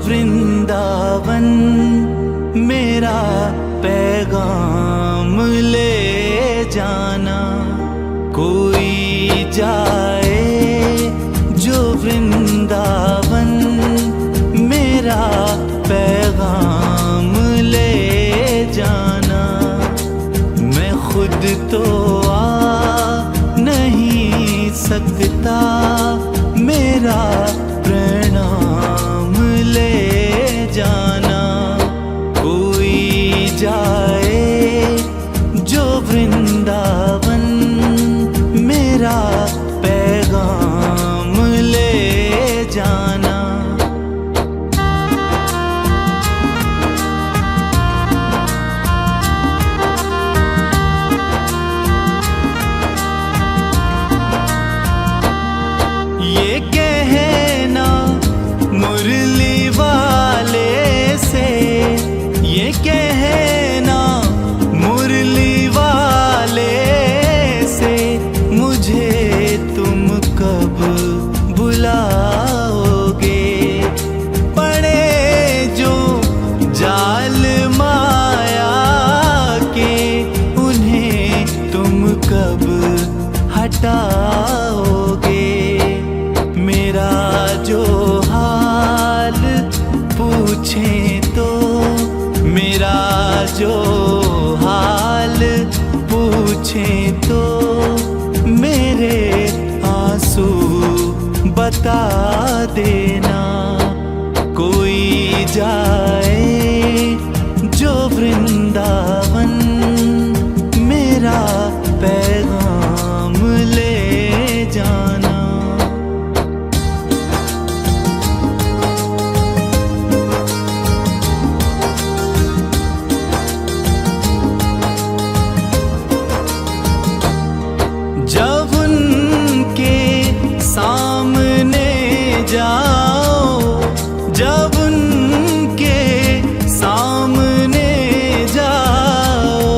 वृंदावन मेरा पैगाम ले जाना। कोई जाए जो वृंदावन मेरा पैगाम ले जाना। मैं खुद तो आ नहीं सकता, मेरा प्रणाम ले जाना। कोई जाए जो वृंदावन मेरा पैगाम ले जाना। ये कहना मुरली वाले से, ये कहना मुरली वाले से, मुझे तुम कब बुलाओगे। पड़े जो जाल माया के, उन्हें तुम कब हटाओगे। मेरा जो हाल पूछें तो, मेरा जो हाल पूछें तो, मेरे आंसू बता देना। कोई जाए जो वृंदावन मेरा पैगाम ले जाना। जब उनके सामने जाओ, जब उनके सामने जाओ,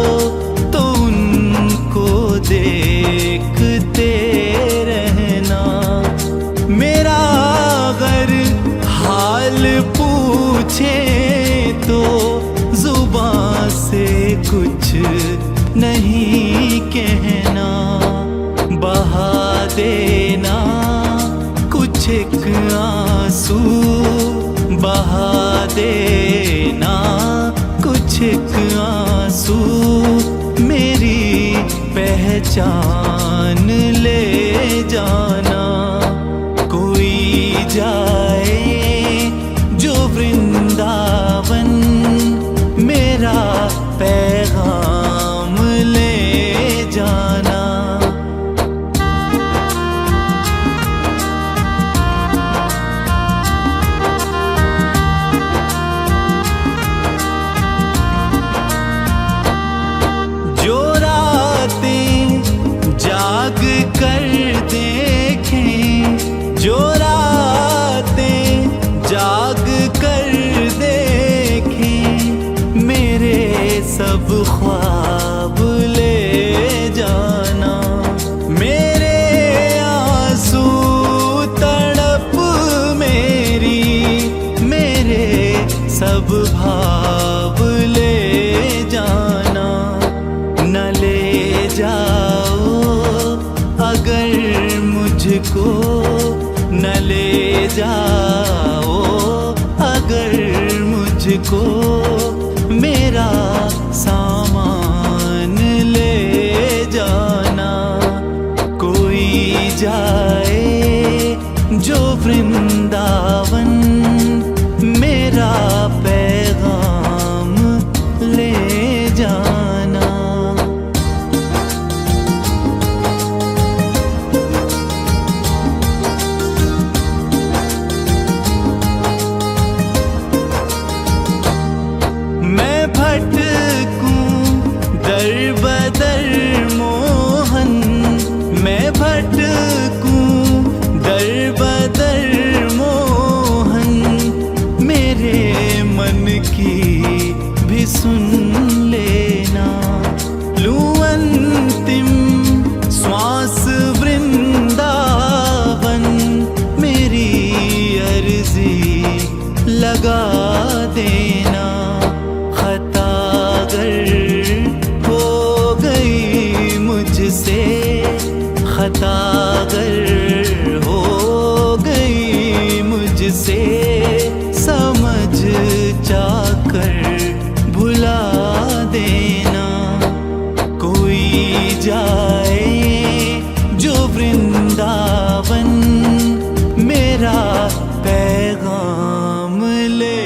तो उनको देखते रहना। मेरा अगर हाल पूछे तो जुबान से कुछ नहीं कहना। बहा देना कुछ एक आंसू, बहा देना कुछ एक आंसू, मेरी पहचान ले जाना। कोई जाए जो वृंदावन मेरा पैगाम ले जाना। जो रातें जाग कर देखें, जो रातें जाग कर देखें, मेरे सब ख्वाब ले जाना। मेरे आंसू तड़प मेरी, मेरे सब भाव ले जाना। न ले जाओ अगर मुझको, न ले जाओ अगर मुझको, मेरा सामान ले जाना। कोई जाए जो वृंदावन मेरा पैगाम ले जाना। मैं भटकूं दर बदर मोहन, मैं भटकूं दर बदर मोहन, मेरे मन की भी सुन लेना। लूं अंतिम श्वास वृंदावन, मेरी अर्जी लगा देना। खता अगर हो गई मुझसे, खता अगर हो गई मुझसे, समझ जाकर भुला देना। कोई जाए जो वृंदावन, मेरा पैगाम ले।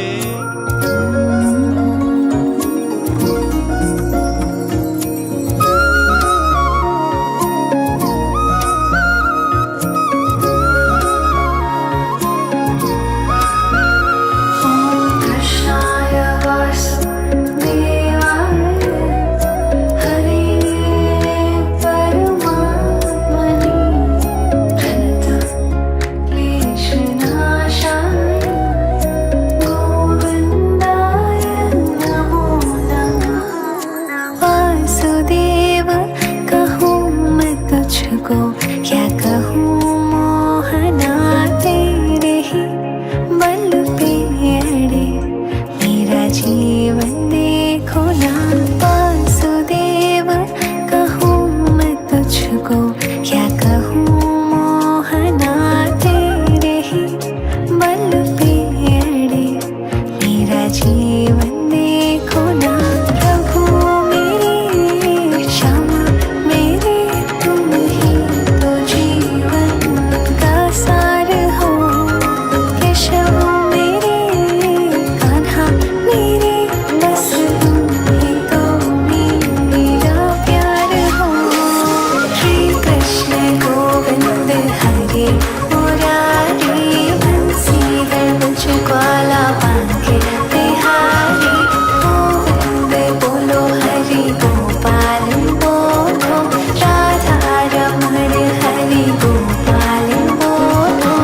क्या कहूँ मोहना, तेरे ही बल पे अड़े मेरा जीवन देखो ना। वासुदेव कहूँ मैं तुझको, क्या कहूँ मोहना, तेरे ही बल पे अड़े मेरा जीवन देखो ना। प्रभु मेरी क्षमा, मेरे तुम ही तो जीवन का सार हो। केशव मेरे कान्हा मेरे, बस तुम ही तो मेरा प्यार हो। श्री कृष्ण गोविंद हरे मुरारी, बंसीधर मुझको बांके बिहारी। गोविंद बोलो हरि गोपाल बोलो, राधा रमण हरि गोपाल बोलो।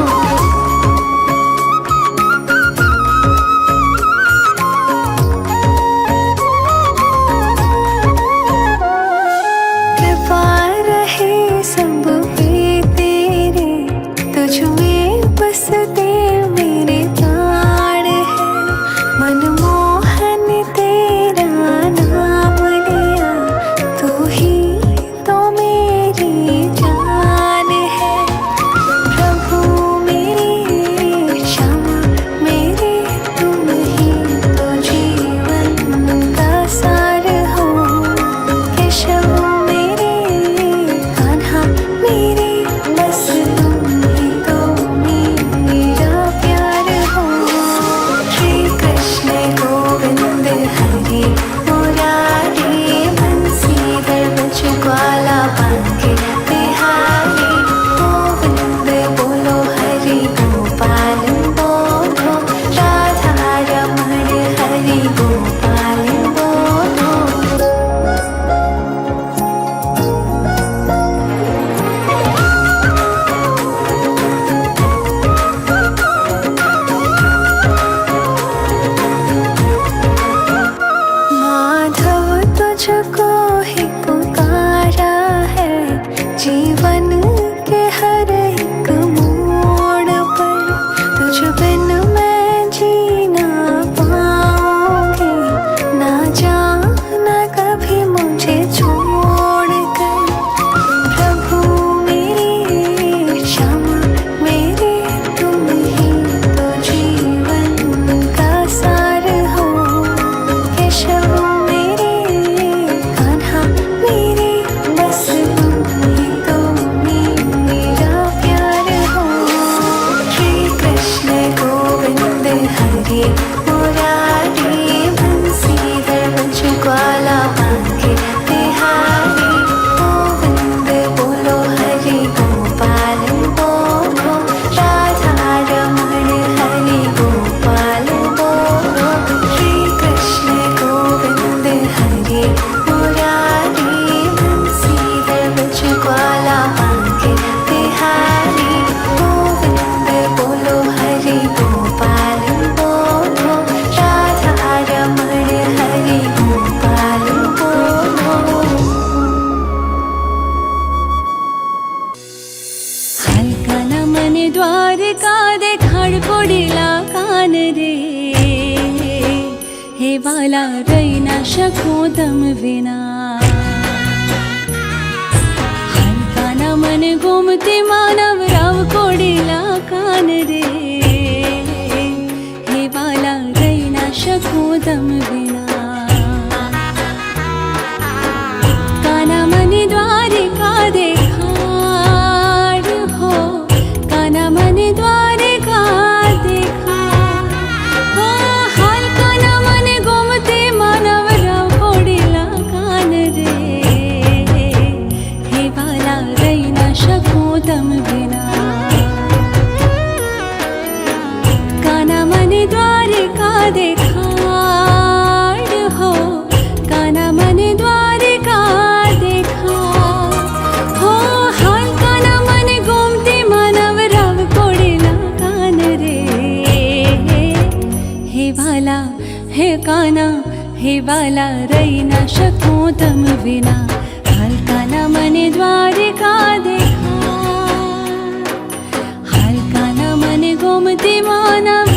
कृपा रहे सब पे तेरे, तुझ में बसते मेरे प्राण है। मनमोहन तेरा नाम लिया, तू ही तो मेरी जान है। प्रभु मेरी क्षमा, मेरे तुम ही तो जीवन का सार हो। केशव मेरे कान्हा मेरे, बस तुम ही तो मेरा प्यार हो। श्री कृष्ण गोविंद हरे मुरारी, बंसीधर मुझको बांके बिहारी। गोविंद बोलो हरि गोपाल बोलो, राधा रमण हरि गोपाल बोलो। माधव तुझको ही पुकारा है, जीवन के हर एक मोड़ पर। तुझ बिन मैं जी ना पाऊंगी, ना जाना कभी मुझे छोड़ कर। प्रभु मेरी क्षमा, मेरे तुम ही तो जीवन का सार हो। केशव मेरे कान्हा मेरे, बस तुम ही तो मेरा प्यार हो। श्री कृष्ण गोविंद हरे मुरारी, बंसीधर मुझको बांके बिहारी। गोविंद बोलो हरि गोपाल बोलो, राधा रमण हरि गोपाल बोलो। श्री कृष्ण गोविंद हरे मुरारी, बंसीधर मुझको बांके बिहारी। गोविंद बोलो हरि गोपाल बोलो, વાલા રહી ના શકું તમ વિના. હાલકાના મને ગોમતી માનવ રાવ કોડીલા કાન રે. હે વાલા રહી ના શકું તમ વિના. કાના મને દ્વારિકા દેખાડ હો. કાના મને દ્વારિકા દેખાડ. હાલ કાના મને ગોમતી માનવ રાવ કોડીલા કાન રે. હે વાલા રહી ના શકું તમ વિના. કાના મને દ્વારિકા દેખાડ હો. કાના મને દ્વારિકા દેખાડ હો. હાલ કાના મને ગોમતી માનવ રાવ કોડીલા કાન રે. હે વાલા હે કાના હે વાલા રહી ના શકું તમ વિના. હાલ કાના મને દ્વારિકા દેખાડ. હાલ કાના મને ગોમતી માનવ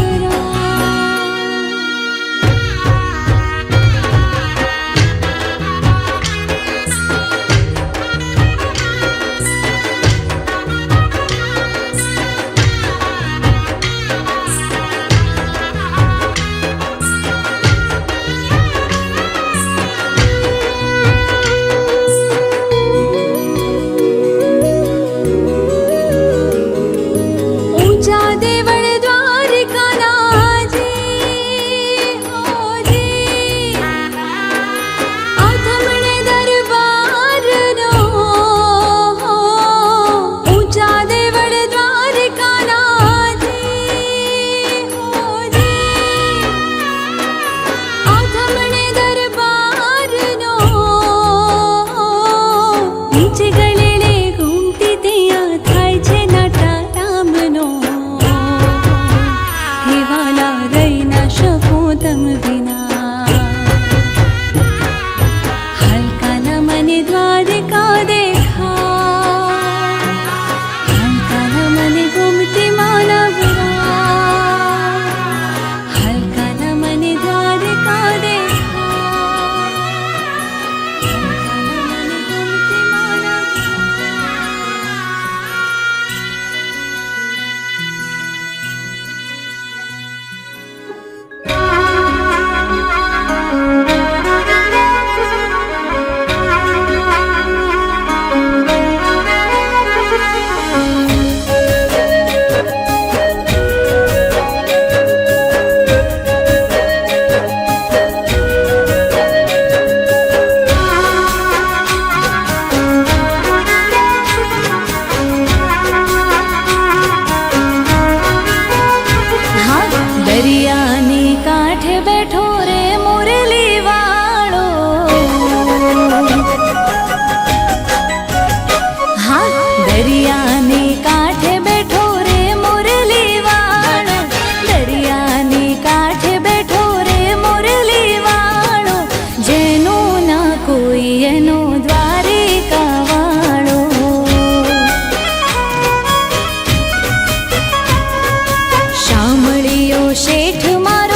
ઊંચા દેવળ દ્વારિકાના જી હોજી. આથમણે દરબારનો ઊંચા દેવળ દ્વારિકાના જી હોજી. આથમણે દરબારનો નીચે ગળેલે ઘૂમતી ત્યાં થાય છે નાટા રામનો. હે વાલા રહી ના શકું તમ વિના. હાલ કાના મને દ્વારિકા દેખાડ. હાલ કાના મને ગોમતી માનવ રાવ. હાલ કાના મને દ્વારિકા દેખાડ. હાલ કાના મને ગોમતી માનવ રાવ. દરિયાની કાંઠે બેઠો રે મુરલી વાળો. હા દરિયાની કાંઠે બેઠો રે મુરલી વાળો. દરિયાની કાંઠે બેઠો રે મુરલી વાળો. જેનું ના કોઈ એનો દ્વારિકા વાળો. શામળિયો શેઠ મારો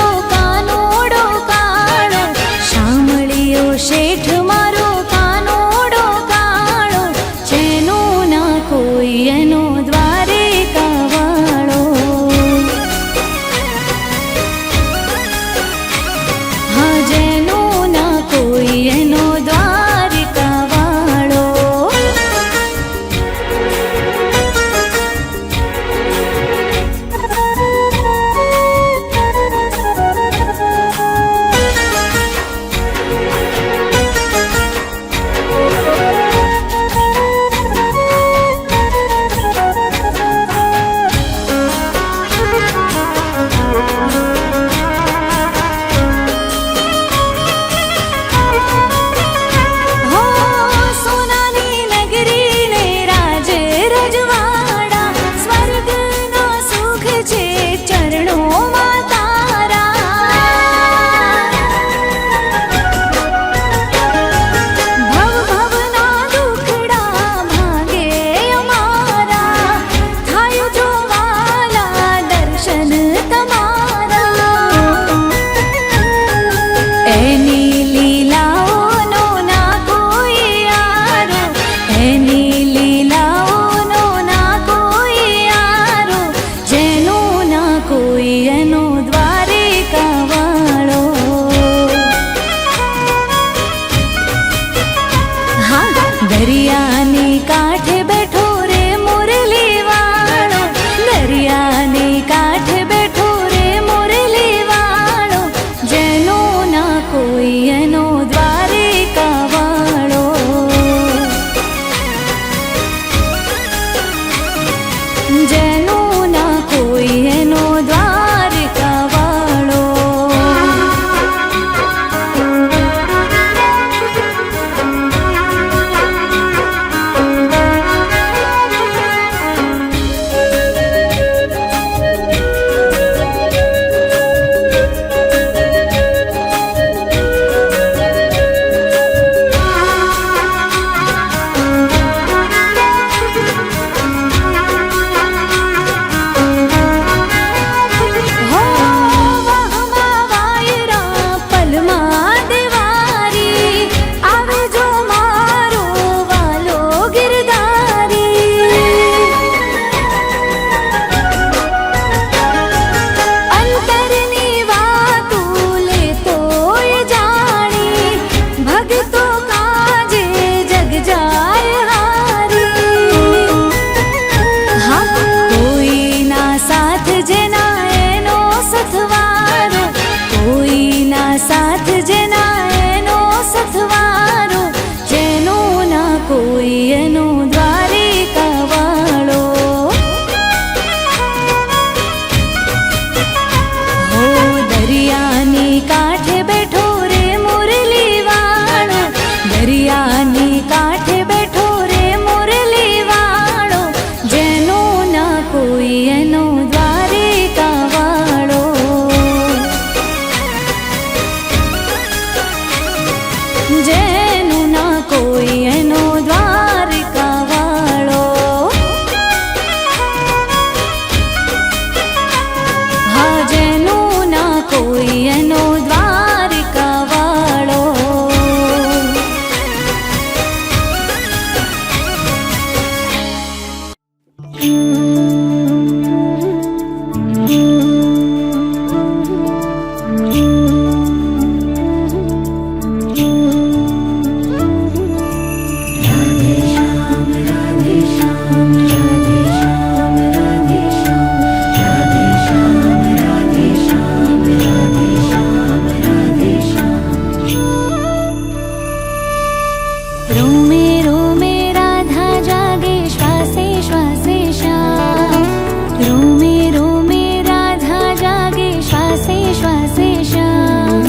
श्वासे श्याम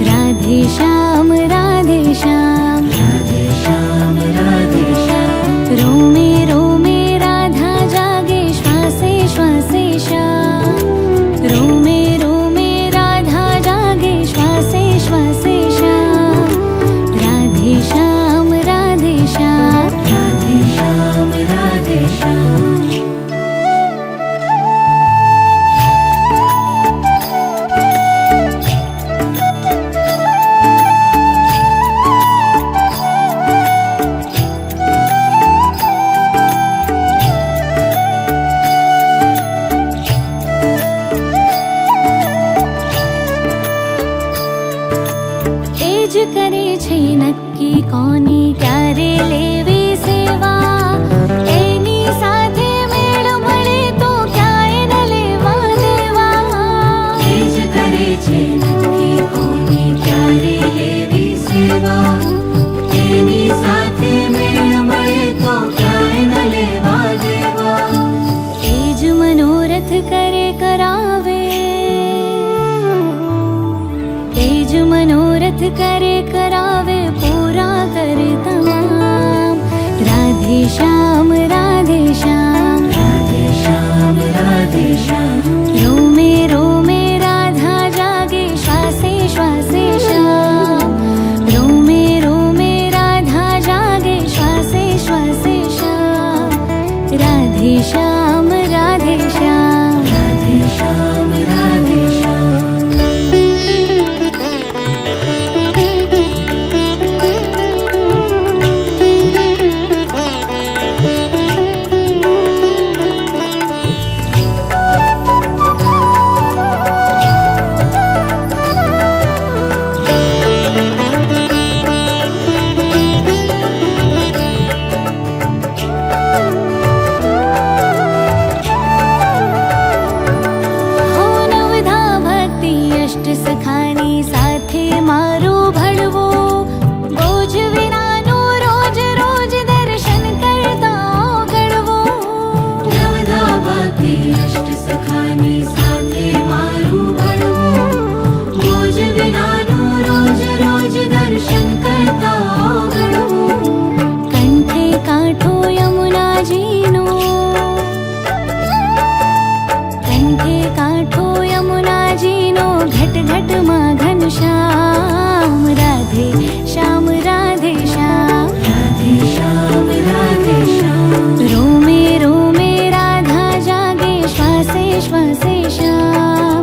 राधे श्याम राधे श्याम राधे श्याम राधे श्याम रोमे रोमे राधा जागे श्वासे श्वासे श्याम रोमे रोमे राधा जागे श्वासे श्वासे श्याम राधे श्याम राधे श्याम राधे श्याम राधे श्याम એજ કરે છે નક્કી કોની ક્યારે લેવી સેવા એની સાથે મેળ મળે તો ક્યાંય ન લેવા દેવા એજ કરે છે નક્કી કોની ક્યારે લેવી સેવા એની સાથે મેળ મળે તો ક્યાંય ન લેવા દેવા એજ મનોરથ કરે કરાવે એજ મનોરથ કરે કરાવે પૂરા કરે તમામ રાધે શ્યામ રાધે શ્યામ રાધે શ્યામ રાધે શ્યામ રોમે રોમે રાધા જાગે શ્વાસે શ્વાસે શ્યામ રોમે રોમે રાધા જાગે શ્વાસે શ્વાસે શ્યામ રાધે શ્યામ રાધે શ્યામ રાધે શ્યામ રાધે શ્યામ હો નવધા ભક્તિ અષ્ટ સખાની સાથે મારું ભળવું બોજ વિનાનું રોજ રોજ દર્શન કરતા ગળવું નવધા ભક્તિ અષ્ટ સખાની સાથે મારું ભળવું બોજ વિનાનું રોજ રોજ દર્શન કરતા ગળવું કંઠે કાંઠો યમુનાજીનો કંઠે કાંઠો યમુનાજીનો ઘટ ઘટમાં ઘનશ્યામ રાધે શ્યામ રાધે શ્યામ રાધે શ્યામ રાધે શ્યામ રોમે રોમે રાધા જાગે શ્વાસે શ્વાસે શ્યામ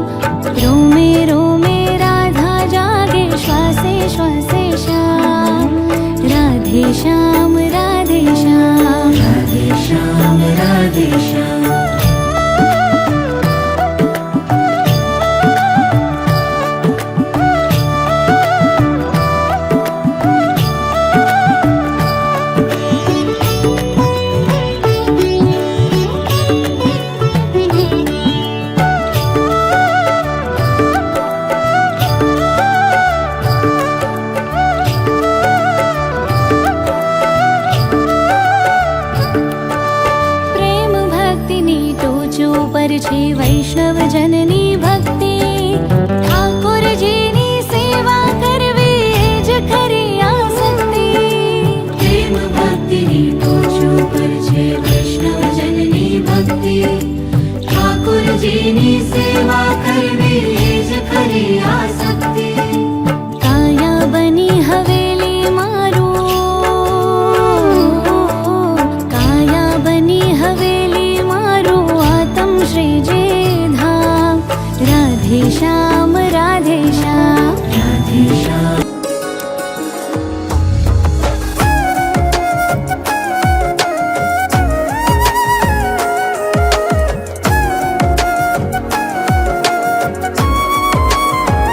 રોમે રોમે રાધા જાગે શ્વાસે શ્વાસે શ્યામ રાધે શ્યામ રાધે શ્યામ રાધે શ્યામ રાધે શ્યામ પ્રેમ ભક્તિની ટોચ ઉપર છે વૈષ્ણવ જનની ભક્તિ ઠાકોરજીની સેવા કરવી એ જ ખરી આસક્તિ પ્રેમ ભક્તિની ટોચ ઉપર છે વૈષ્ણવજનની ભક્તિ ઠાકોરજીની સેવા કરવી એ જ ખરી આસક્તિ કાયા બની હવેલી મારું કાયા બની હવેલી મારું આતમ શ્રી જે ધામ રાધે શ્યામ રાધે શ્યામ રાધે શ્યામ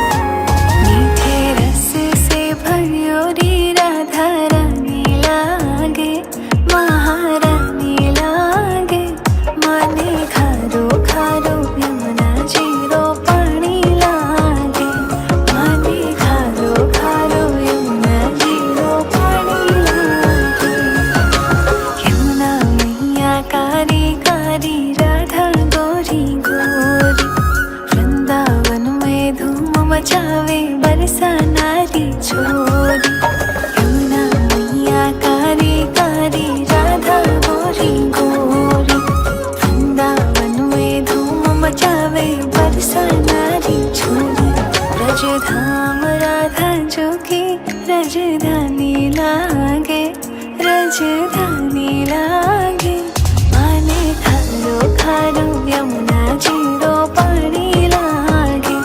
मीठे रस से भरियो री राधा रानी लागे महारानी लागे माने खारो खारो यमुना जीरो पानी लागे माने खारो मचावे बरसानारी छोरी। यमुना मैया कारी कारी राधा गोरी गोरी। वृंदावन में धूम मचावे बरसानारी छोरी। ब्रजधाम राधा जो की राजधानी लागे, राजधानी लागे। माने खारो खारो यमुना जीरो पानी लागे।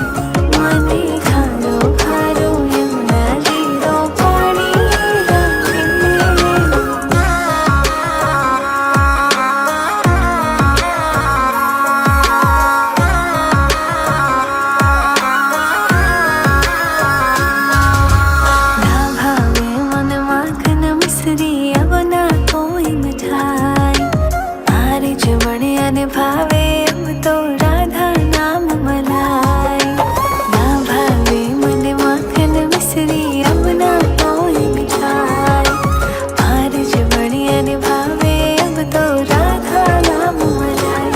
माने खारो खारो यमुना जीरो पानी ना भावे मन माखन मिश्री अब ना कोई मिठाई। मारे जमणे अने भावे अब तो राधा नाम मलाई। ना भावे मन माखन मिश्री अब ना कोई मिठाई। मारे जमणे अने भावे अब तो राधा नाम मलाई।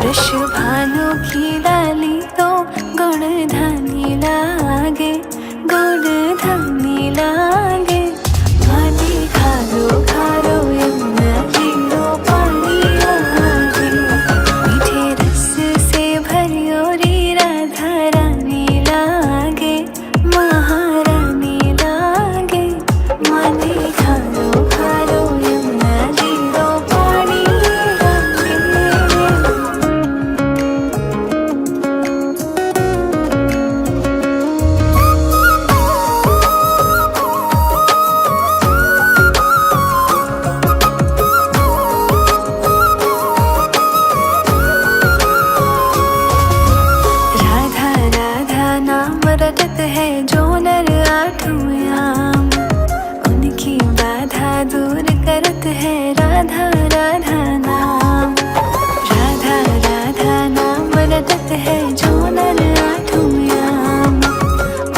वृषभानु की लाली तो गुणधानी लागे, गुणधानी लागे। माने खारो खारो यमुना जीरो पानी लागे। मीठे रस से भरियो री राधा रानी लागे, महारानी लागे। माने खारो खारो यमुना जीरो पानी लागे। राधा राधा नाम रटत है जो नर आठों याम। उनकी बाधा दूर करत है राधा राधा नाम। राधा राधा नाम रटत है जो नर आठों याम।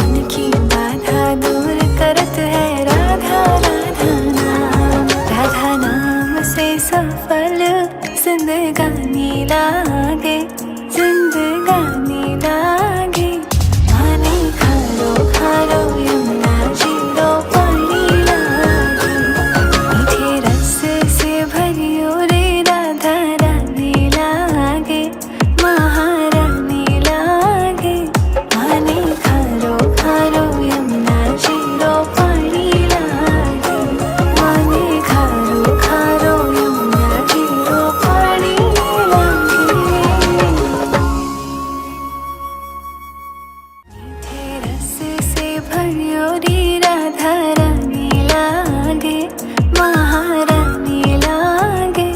उनकी बाधा दूर करत है राधा राधा नाम। राधा नाम से सफल जिंदगानी लागे, जिंदगानी लागे। माने खारो खारो यमुना जीरो पानी लागे। मीठे रस से भरियो रे राधा रानी लागे, महारानी लागे। माने खारो खारो यमुना जीरो पानी लागे। माने खारो खारो यमुना जीरो पानी लागे। मीठे रस से भरियो री राधा रानी लागे, महारानी लागे।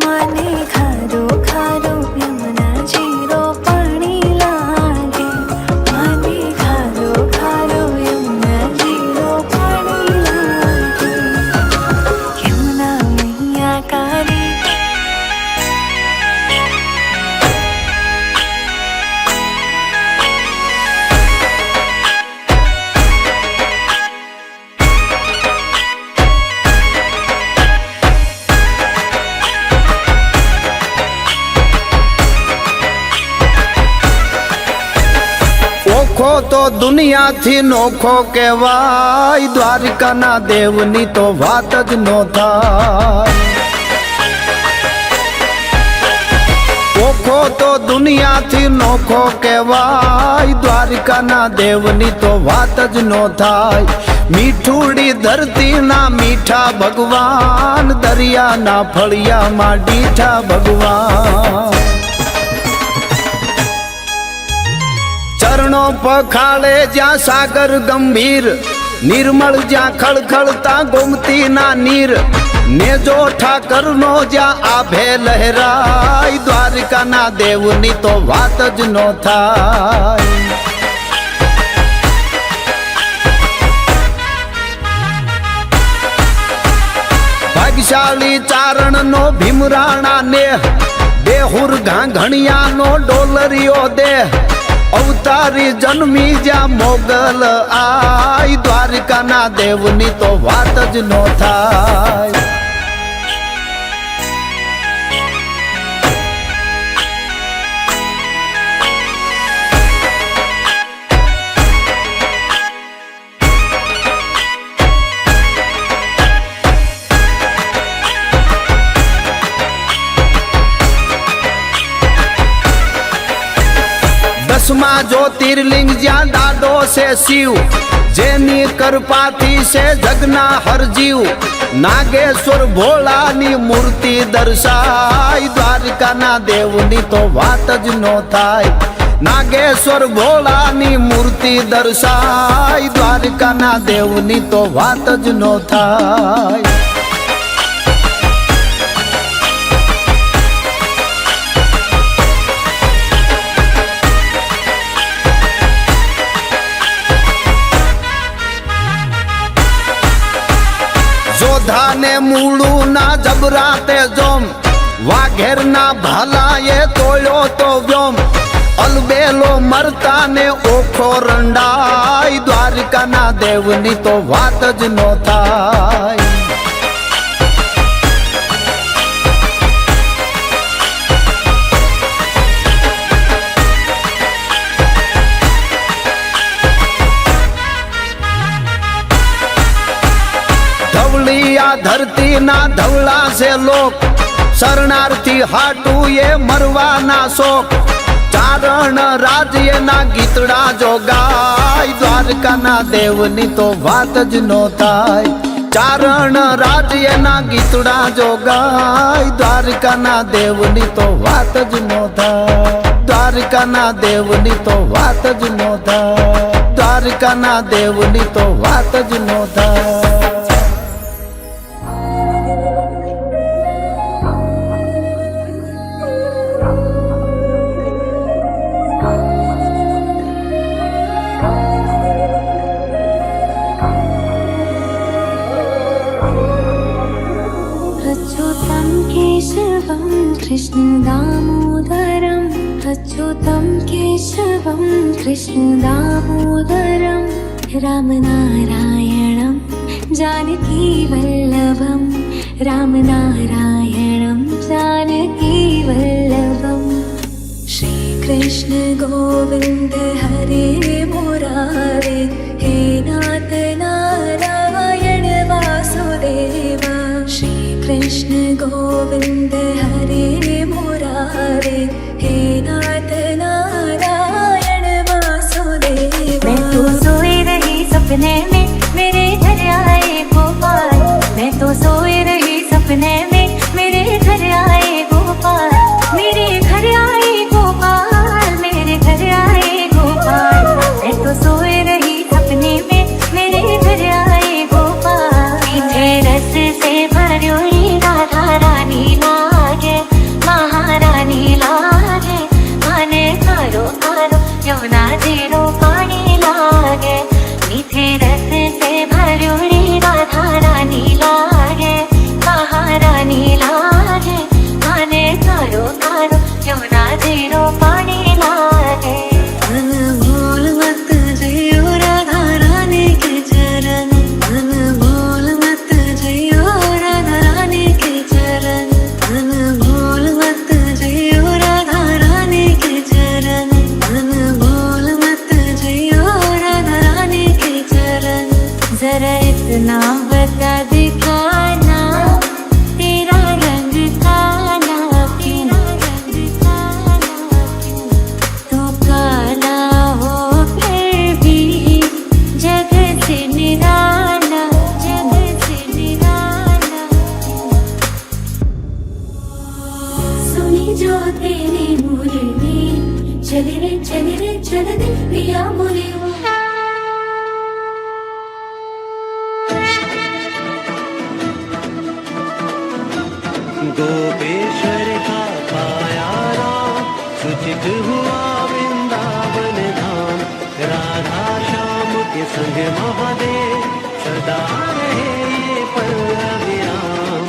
माने खारो खारो यमुना जीरो पानी लागे। माने खारो खारो यमुना जीरो पानी लागे। यमुना मैया कारी ઓખો તો દુનિયાથી નોખો કહેવાય, દ્વારિકાના દેવની તો વાત જ નો થાય. ઓખો તો દુનિયાથી નોખો કહેવાય, દ્વારિકાના દેવની તો વાત જ નો થાય. મીઠુડી ધરતીના મીઠા ભગવાન, દરિયાના ફળિયામાં ડીઠા ભગવાન. ચરણો પખાળે જ્યાં સાગર ગંભીર, નિર્મળ જ્યાં ખળખળતા ગોમતીના નીર. નેજો ઠાકરનો જ્યાં આભે લહેરાય, દ્વારિકાના દેવની તો વાત જ નો થાય. ભાગ્યશાળી ચારણનો ભીમરાણા નેહ, બેહુર ઘાંઘણિયાનો ડોલરિયો દેહ. અવતારી જન્મી જ્યાં મોગલ આય, દ્વારિકાના દેવની તો વાત જ નો થાય. ज्योतिर्लिंग ज्या दादो से शिव, जेनी कृपाथी से जगना हर जीव। नागेश्वर भोळानी मूर्ति दर्शाय, द्वारकाना देवनी तो वात ज नो थाय। नागेश्वर भोळानी मूर्ति दर्शाय, द्वारकाना देवनी तो वात ज नो थाय। जोधाने मूळू ना जबराते जोम, वाघेर ना भालाये तोळ्यो तो व्योम। अलबेलो मरता ने ओखो रंडाय, द्वारकाना देवनी तो वात ज नो थाय। धवलिया धरती ना धवला से लोक, शरणार्थी हाटू ये मरवा ना शोक। चारण राज्य ना गीतड़ा जो गाय, द्वारका ना देवनी तो वात ज नो थाय। चारण राज्य ना गीतड़ा जो गाय, द्वारका ना देवनी तो वात ज नो थाय। द्वारका ना देवनी तो वात ज नो थाय। द्वारका ना देवनी तो वात ज नो थाय। अच्युतं केशवं कृष्ण दामोदरं, अच्युतं केशवं कृष्ण दामोदरं। रामनारायणं जानकी वल्लभं, रामनारायणं जानकी वल्लभं। श्रीकृष्ण गोविन्द हरे मुरारे, हे नाथ नारायण वासुदेव। श्रीकृष्ण गोविन्द हरे मुरारे, हे नाथ नारायण वासुदेव। मैं तो सोई रही सपने में, मेरे घर आए गोपाल। मैं तो सोई रही सपने में, मेरे घर आए गोपाल। मेरे घर आए गोपाल, मेरे घर आए गोपाल। मैं तो सोई रही सपने में, मेरे घर आए गोपाल। मीठे रस से भर्योड़ी राधा रानी लागे, महारानी लागे। माने कारो कारो यमुना जीरो पानी लागे। मीठे रस से भर्योड़ी राधा रानी लागे, महारानी लागे। माने कारो कारो यमुना जीरो पानी लागे। अनमोल मत जयो राधा रानी के चरण, अनमोल मत जयो राधा रानी के चरण। अनमोल मत जयो राधा रानी के चरण, अनमोल मत जयो राधा रानी के चरण। जरा इतना बता दिखाना, तेरा रंग काला क्यों, तो काला हो फिर भी जग से निराला, जग से निराला। सुनी जो तेरी मुरली, चल रे चल दे पिया मुरी। गोपेश्वर का पाया राम, सुचित हुआ वृंदावन धाम। राधा श्याम के संग महादेव, सदा रहे ये पल्लवी राम।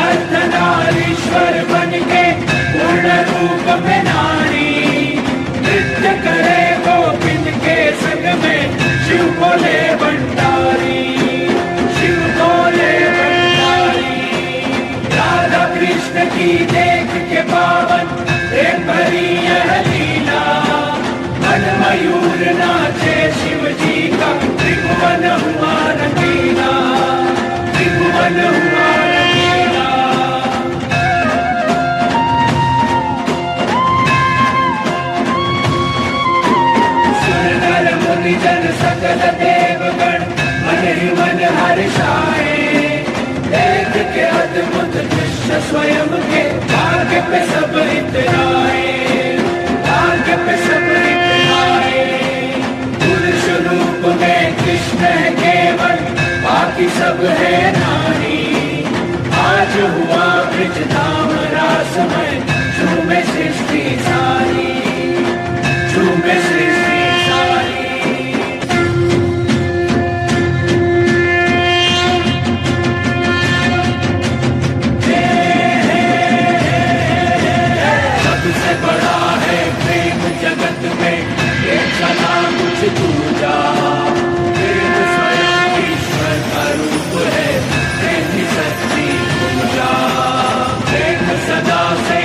अर्धनारीश्वर बनके पूर्ण रूप में नारी, देख के पावन प्रेम भरी यह लीला मन मयूर नाचे शिव जी का त्रिभुवन हुआ रंगीला त्रिभुवन हुआ रंगीला सुर नर मुनि जन सकल देवगण मन ही मन हर्षाए देख के अद्भुत दृश्य स्वयं के भाग्य पे सब इतराए भाग्य पे सब इतराए पुरुष रूप में कृष्ण है केवल बाकी सब है नारी आज हुआ ब्रज धाम रासमय झूमे सृष्टि सारी झूमे सृष्टि सारी सबसे बड़ा है प्रेम जगत में एक सदा कुछ दूजा प्रेम स्वयं ईश्वर का रूप है प्रेम ही सच्ची पूजा प्रेम सदा से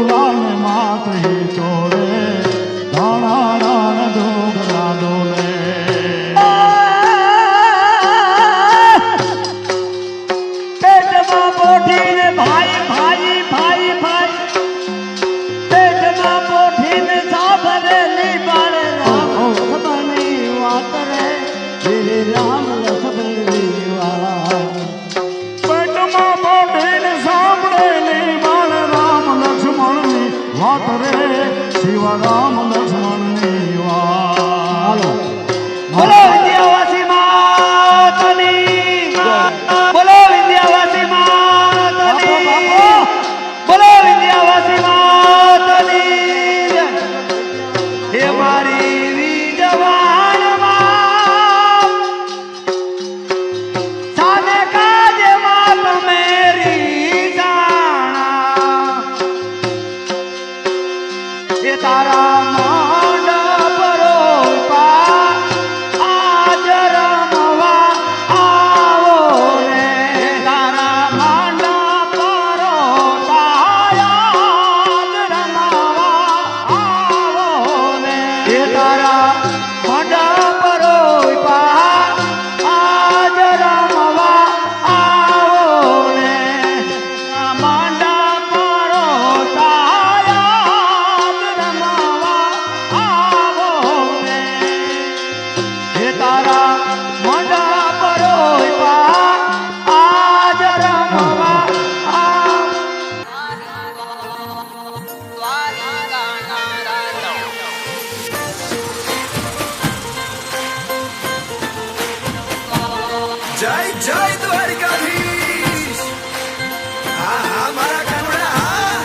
લાલ માત હી ચોરે ધાણા રાણ ડોગરા ડોલે પેટમાં પોઠીને ભાઈ ભાઈ ભાઈ ભાઈ પેટમાં પોઠીને સાંભળેલી બાળે રામ લક્ષ્મણની વાત રે હે રામ લક્ષ્મણની વાત પેટમાં બોટીને સાંભળેલી બાળ રામ લક્ષ્મણની વાત રે શિવ રામ લક્ષ્મણની વાત બોલો વિદ્યાવાસી માતની બોલો વિદ્યાવાસી માતની બોલો વિદ્યાવાસી માતની હે મારી વિજવાનમાં સાને કાજે માત મેરી જાણા હે તારા મંડપ રોપા આજ રમવા આવો રે તારા મંડપ રોપા આજ રમવા આવો રે હે તારા મંડપ રોપા આજ રમવા આવો રે મંડપ રોપા આજ રમવા આવો રે હે તારા મંડપ રોપા આજ રમવા આવો જય જય દ્વારકાધીશ હા હા મારા કાનુડા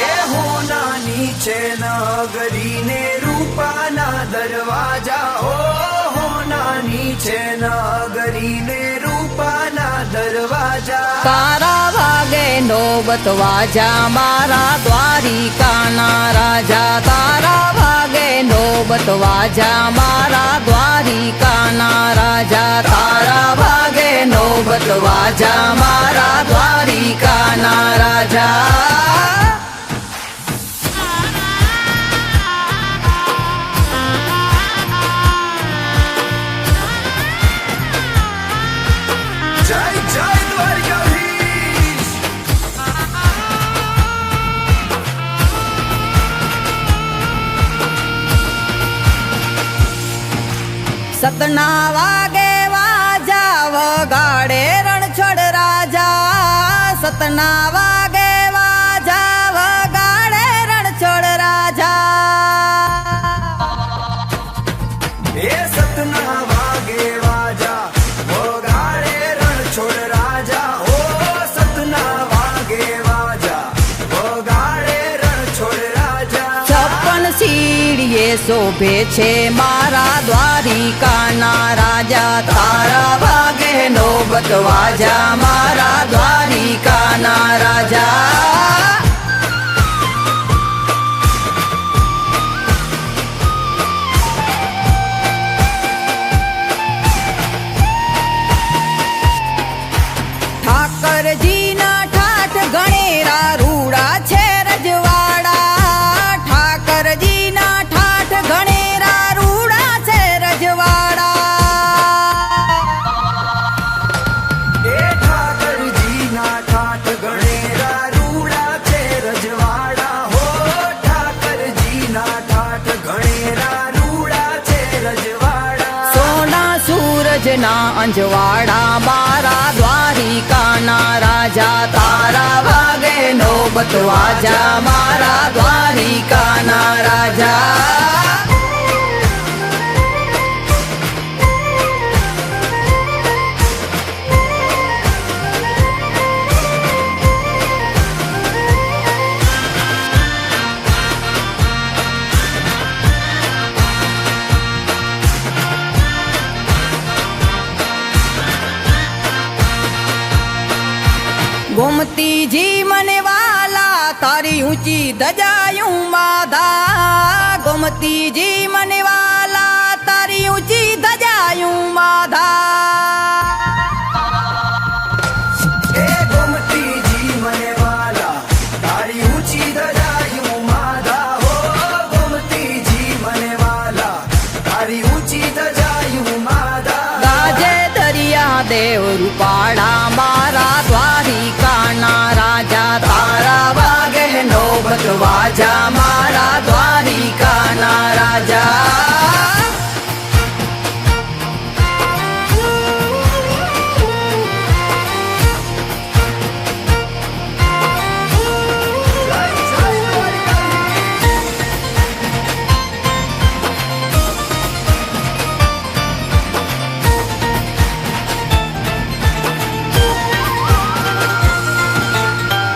એ હોનાની છે નગરી ને રૂપાના દરવાજા હો હોનાની છે નગરી ને રૂપાના દરવાજા તારા વાગે નોબત વાજા મારા દ્વારિકાના રાજા તારા વાગે નોબત વાજા મારા દ્વારિકાના રાજા તારા વાગે નોબત વાજા મારા દ્વારિકાના રાજા જય જય દ્વારકાધીશ સતના વાગે વાજા વગાડે રણછોડ રાજા સતના વાગે વાજા વગાડે રણછોડ રાજા એ સતના વાગે વાજા વગાડે રણછોડ રાજા ઓ સતના વાગે વાજા વગાડે રણછોડ રાજા છપ્પન સીડીએ શોભે છે મારા દ્વારિકાના રાજા તારા વાગે નોબત વાજા મારા દ્વારિકાના રાજા ઠાકરજીના ઠાઠ ગણેરા રૂડા છે રજવાડા ઠાકરજીના ઠાઠ ગણેરા રૂડા છે રજવાડા એ ઠાકરજીના ઠાઠ ગણેરા રૂડા છે રજવાડા હો ઠાકરજીના ઠાઠ ગણેરા રૂડા છે રજવાડા સોના સૂરજના અંજવાડા મારા દ્વારિકાના રાજા તારા વાગે નોબત વાજા મારા દ્વારિકાના રાજા ગોમતીજી મને વાલા તારી ઊંચી ધજાયું માધા ગોમતીજી મને વાલા તારી ઊંચી ધજાયું માધા એ ગોમતીજી મને વાલા તારી ઊંચી ધજાયું રૂપાળા મારા દ્વારિકાના રાજા તારા વાગે નોબત વાજા મારા દ્વારિકાના રાજા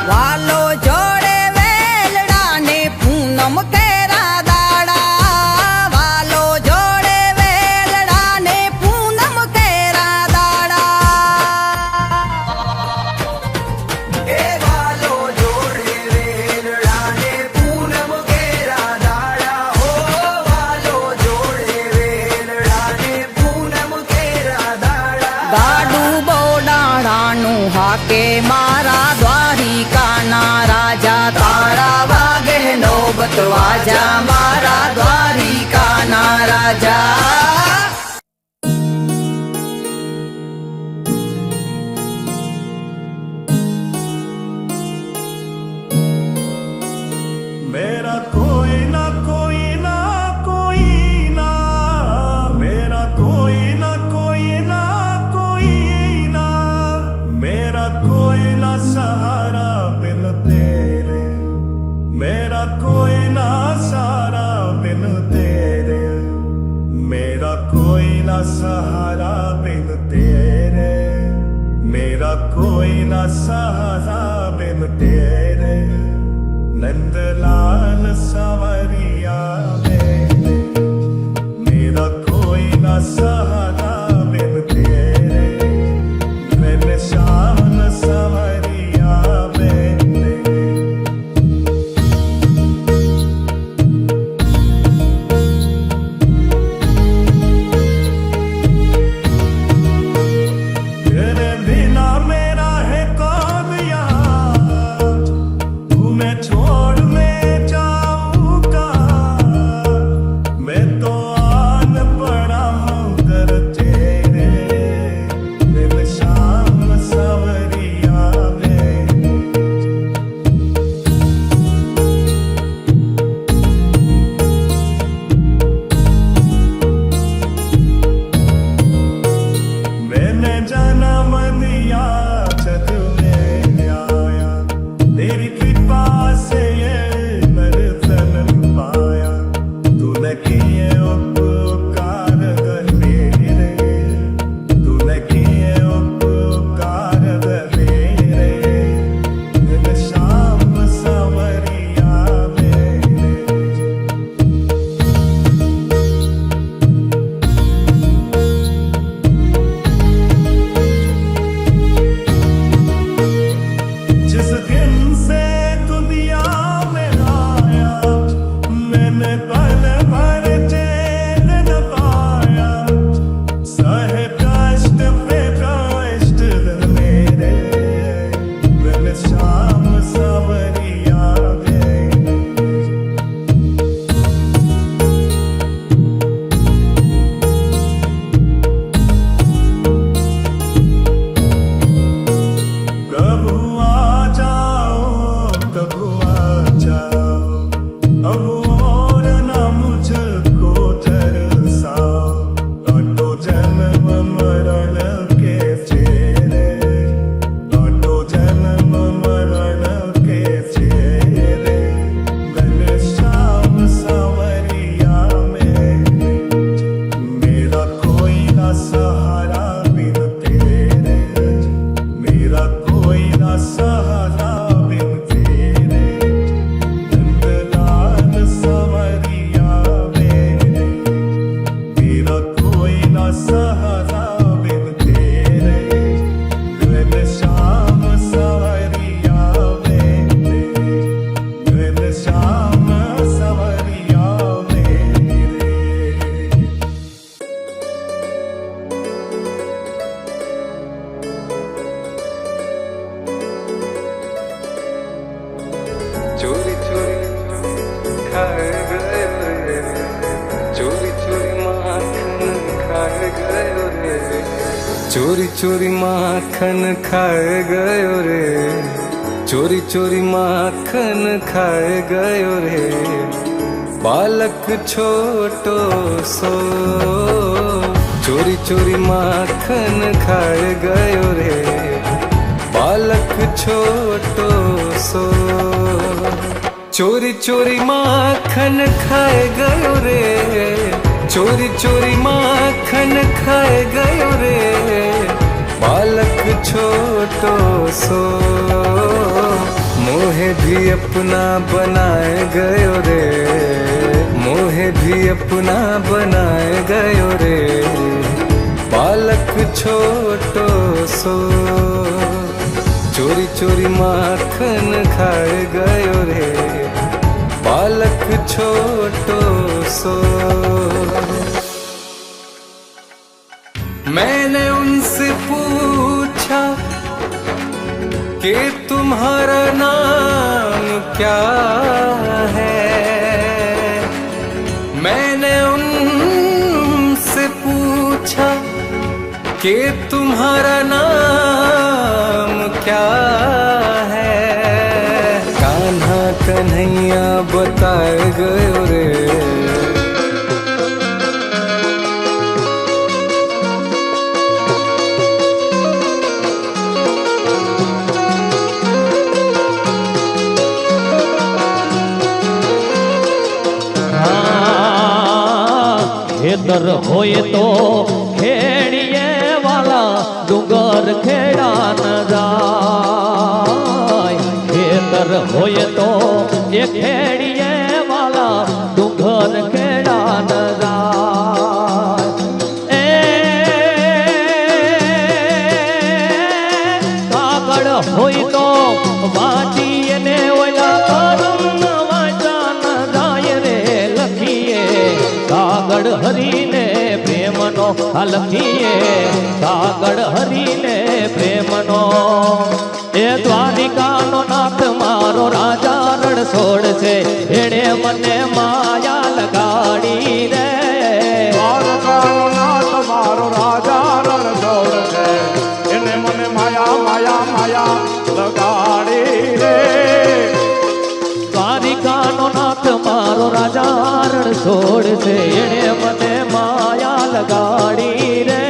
વાલો જોડે વેલડા ને પૂનમ કેરા દાડા વાલો જોડે વેલડા ને પૂનમ કેરા દાડા એ વાલો જોડે વેલડા ને પૂનમ કેરા દાડા હો વાલો જોડે વેલડા ને પૂનમ કેરા દાડા ગાડું બોડાણાનું હાકે મારા દ્વારિકાના રાજા તારા વાગે નોબત વાજા મારા દ્વારિકાના રાજા मेरा कोई ना कोई ना कोई ना मेरा कोई ना कोई ना कोई ना मेरा कोई ना सहारा बिन तेरे मेरा कोई ना सहारा बिन तेरे मेरा कोई ना सहारा बिन तेरे मेरा कोई ना सहारा बिन तेरे नंदलाल सवरिया मेरे मेरा कोई ना सहारा बिन तेरे मैंने शान सवरिया मेरे तेरे बिना मेरा है कौन यहाँ तू मैं छोड़ में जाऊँ चोरी चोरी माखन खाए गयो रे, चोरी चोरी माखन खाए गयो रे, बालक छोटो सो। चोरी चोरी माखन खाए गयो रे, बालक छोटो सो। चोरी चोरी माखन खाए गयो रे, चोरी चोरी माखन खाए गयो रे, बालक छोटो सो। मोहे भी अपना बनाए गयो रे, मोहे भी अपना बनाए गयो रे, बालक छोटो सो। चोरी चोरी माखन खाए गयो रे, बालक छोटो सो। मैंने उनसे पूछा कि तुम्हारा नाम क्या है, मैंने उनसे पूछा कि तुम्हारा नाम क्या है। कान्हा कन्हैया बताए गयो रे, ખેતર હોય તો ખેડીએ વાલા ડુંગર ખેડા ન જાય, ખેતર હોય તો એ ખેડીએ વાલા ડુંગર ખેડા ન જાય। એ કાગળ હોય તો વાંચીએ ને ઓલા કરમ વાંચા ન જાય રે, લખીએ કાગળ હરીને પ્રેમનો લખીએ, કાગળ હરીને પ્રેમનો। એ દ્વારિકાનો નાથ મારો રાજા રણછોડ છે, એણે મને માયા લગાડી રે। દ્વારકાનો નાથ મારો રાજા રણછોડ છે, એને મને માયા માયા માયા લગાડી રે। દ્વારિકાનો નાથ મારો રાજા રણછોડ છે, એણે મને માયા લગાડી રે।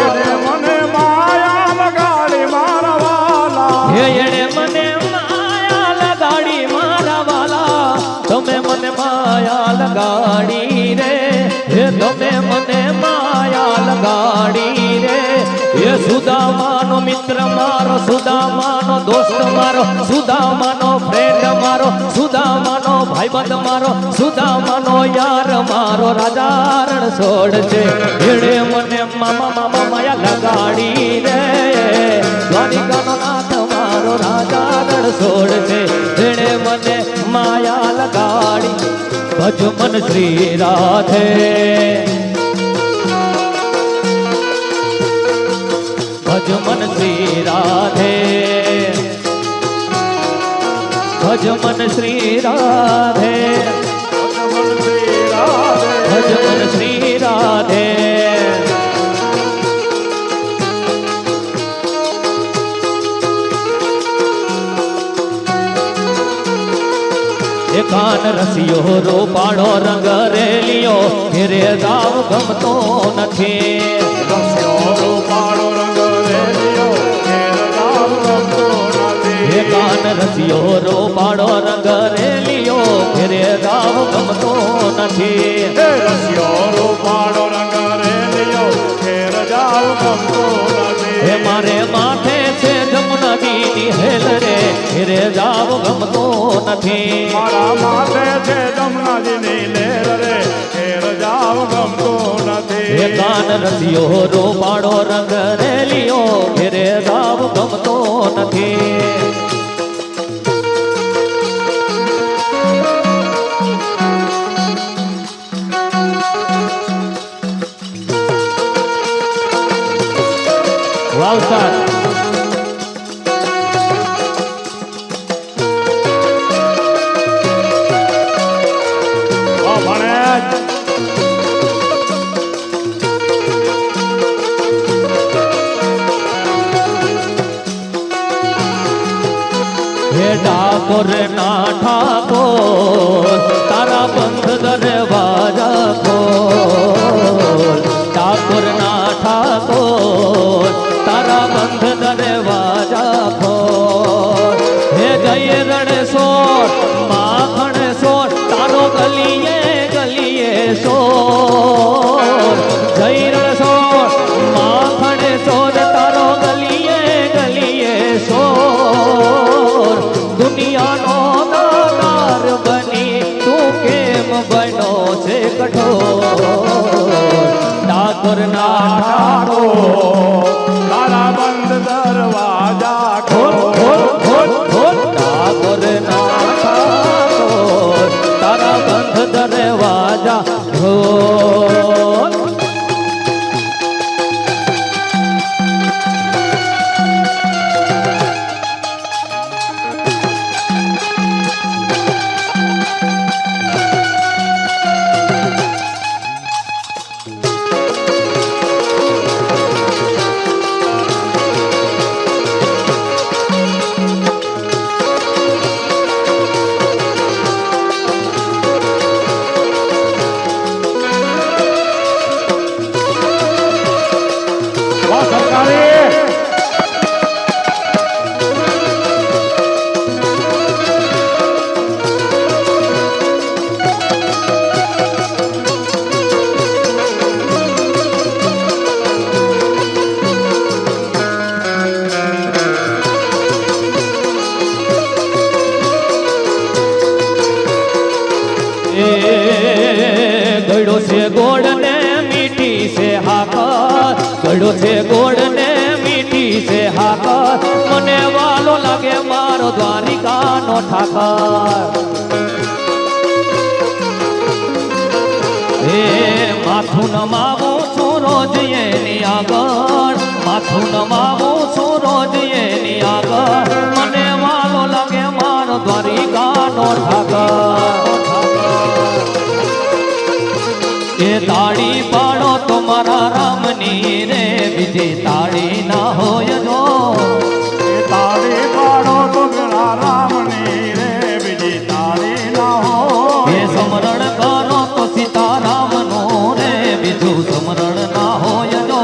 એને મને માયા લગાડી મારા વાલા, એણે મને માયા લગાડી મારા વાલા, તમે મને માયા લગાડી રે, હે તમે મને માયા લગાડી રે। એ સુદામાનો મિત્ર મારો, સુદામાનો દોસ્ત મારો, સુદામાનો ફ્રેન્ડ મારો, સુદામાનો ભાઈબંધ મારો, સુદામાનો યાર મારો રાજા રણછોડ છે, એણે મને મામા મામા માયા લગાડી રે। દ્વારિકાનો નાથ મારો રાજા રણછોડ છે, એણે મને માયા લગાડી। ભજ મન શ્રી રાધે, ભજ મન શ્રી રાધે, ભજ મન શ્રી રાધે, ભજ મન શ્રી રાધે। કાન રસિયો રોપાળો રંગ રેલિયો, ઘેરે જાવ ગમતો નથી। રસ્યો રૂપાળો રંગ રેલિયો, ઘેર જાવ ગમતો નથી। કાન રસિયો રોપાળો રંગ રેલિયો, ઘેરે જાવ ગમતો નથી। રસ્યો રૂપાળો રંગ રેલિયો, ઘેર જાવ ગમતો નથી। હે મારે માથે છે જમુનાજીની હેલ રે, ઘેરે જાવ ગમતો નથી। મારા માથે છે જમનાજીની લહેર રે, ઘેર જાવ ગમતો નથી। હે કાન રસિયો રોપાળો રંગ રેલિયો, ઘેરે જાવ ગમતો નથી। વાવસાર ગળો છે ગોળ ને મીઠી છે હાકર, ગળો છે ગોળ ને મીઠી છે હાકર, મને વાલો લાગે મારો દ્વારિકાનો ઠાકર. હે માથું નમાવું છું રોજ એની આગળ, માથું નમાવું છું રોજ એની આગળ, મને વાલો લાગે મારો દ્વારિકાનો ઠાકર. એ તાળી પાડો તો મારા રામની રે, બીજી તાળી ના હોય જો. એ તાળી પાડો તો મારા રામની રે, બીજી તાળી ના હોય. એ સમરણ કરો તો સીતારામનું રે, બીજું સમરણ ના હોય જો.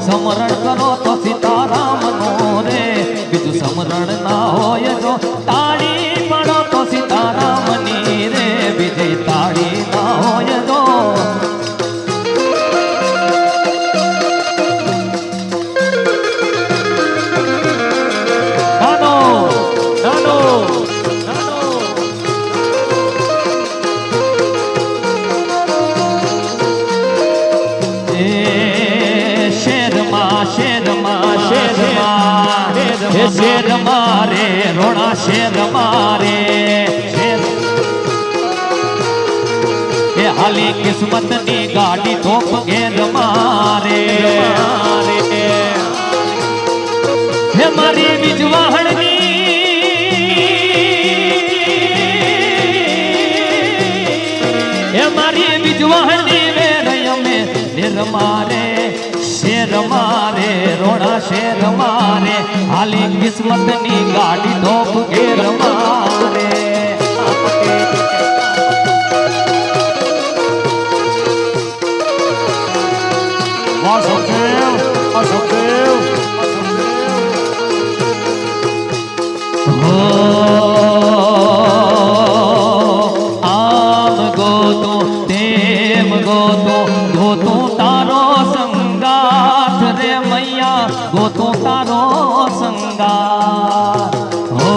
સમરણ કરો તો સીતારામનું રે, બીજું સમરણ ના હોય જો. તાળી પાડો તો સીતારામની રે, બીજી તાળી ના હોય જો. શેર મારે રોણા શેર મારે, એ હાલી કિસ્મત ની ગાડી ઠોપ ઘેર મારે. હે મારી બીજવાહણની, હે મારી બીજવાહણની વેર અમે નિર મારે, શેર મારે રોણા શેર મારે, હાલી કિસ્મત ની ગાડી ઠોપ ઘેર મારે. વાસુદેવ વાસુદેવ હો આમ ગોતો તેમ ગોતો, ગોતો તારો સંગાથ રે મૈયા, ગોતો તારો સંગાથ. હો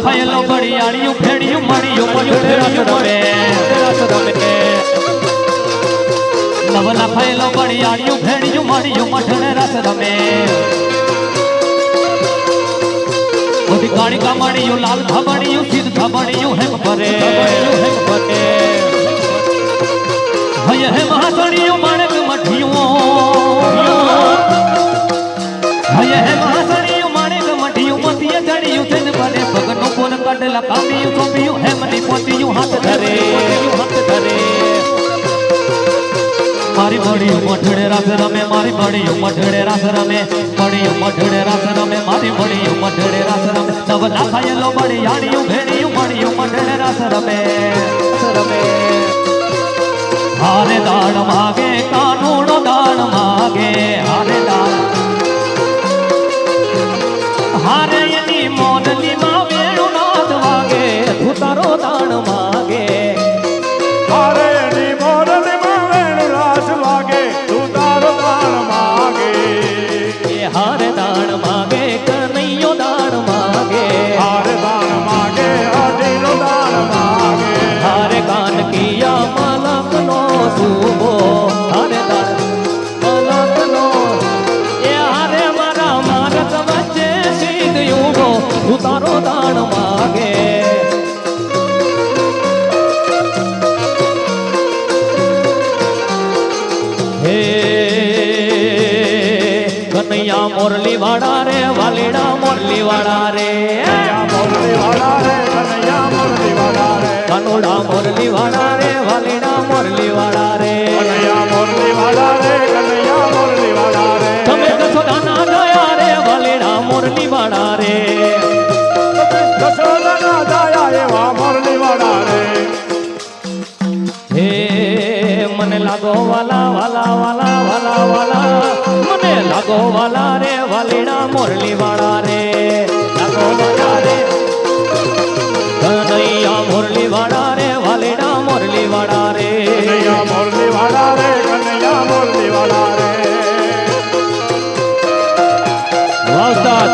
ફેલો બળિયાળિયું ફેડિયું મળ્યું મઠડેરિયું મળે. નવલા ફેલો બળિયાળિયું ફેડિયું મળ્યું મઠડે રસ રમે. મોટી કાળિકા મળ્યું લાલ થબડિયું સિદ્ધ થબડિયું હેમ ભરે, હેમ ભરે. હય હે મહાસણિયું માણક મઠિયું, હય હે મહાસણિયું માણક મઠિયું મતીએ ચડિયું છે ભલે. ભગનું કોન કડલા કામિયું ચોંપિયું હેમની પોતિયું હાથ ધરે, હાથ ધરે. મારી મળ્યું મઠડે રાસ રમે, મારી મળ્યું મઠડે રાસ રમે, મળ્યું મઠડે રાસ રમે, મારી મળ્યું મઠડે રાસ રમે. નવલા ખાયેલો બળિયાળિયું ભેડિયું મળ્યું મઠડે રાસ રમે, રમે. હારે દાળ માગે કાનૂનો દાળ માગે, હારે દાળ હારે એની મોનલી માં વેણુ નાદ વાગે, તું તારો દાણ માગે. હારે એની મોરલી માં વેણુ રાસ વાગે, તું તારો દાણ માગે. એ હારે દાણ માગે કનૈયો દાણ માગે, હારે દાણ માગે અઢીનો દાણ માગે. હારે કાન કિયા મલક નો સુબો, કનૈયા મોરલી વાળા રે વાલીડા મોરલી વાળા રે મોરલી વાળા રે કનૈયા મોરલી વાળા રે કાનુડા મોરલી વાળા રે વાલીડા મોરલી વાળા રે કનૈયા મોરલી વાળા રે કનૈયા મોરલી વાળા રે તમે કસોદાના દયા રે વાલીડા મોરલી વાળા રે જશોદાના દયા એવા મોરલી વાળા રે હે મને લાગો વાલા વાલા વાલા વાલા વાલા મને લાગો વાલા રે વાલીડા મોરલી વાળા રે લાગો વાલા રે કનૈયા મોરલી વાળા રે વાલીડા મોરલી વાળા રે કનૈયા મોરલી વાળા રે કનૈયા મોરલી વાળા રે વાહ ઉસ્તાદ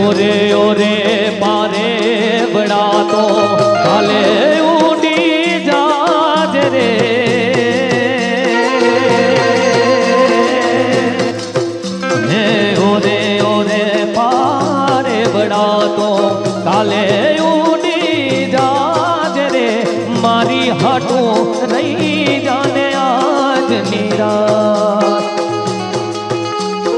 ओरे ओरे बारे बड़ा तो काले उड़ी जाज रे ओरे ओरे बारे बड़ा तो काले उड़ी जाज रे मारी हाटो नहीं जाने आज नीरा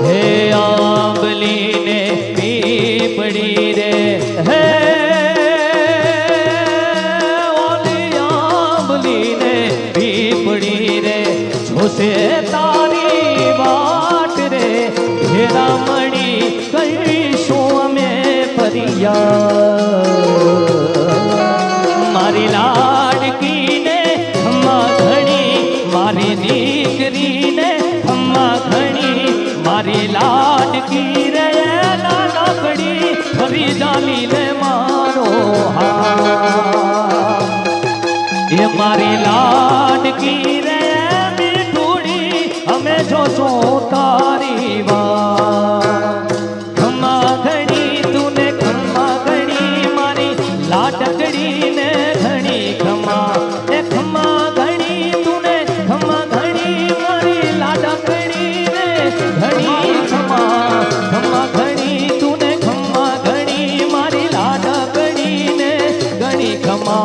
हे आंबली ने पीपड़ी रे हे ओली आंबली ने पीपड़ी रे छोसे तारी बाट रे हेरा मणि कईशो में परिया मारी लाडकी ने खम्मा घणी मारी दीकरी ने खम्मा घणी मारी लाडकी रे लाडकड़ी फरी डाली ले मारो ये मारी लाडकी रे मीठूड़ी हमें जो सो तारी खम्मा घड़ी तूने खम्मा घड़ी मारी लाडकड़ी ने घड़ी खम्मा ए खम्मा घड़ी तूने खम्मा घड़ी मारी लाडकड़ी ने घड़ी खम्मा खम्मा घड़ी तूने खम्मा घड़ी मारी लाडकड़ी ने घड़ी खम्मा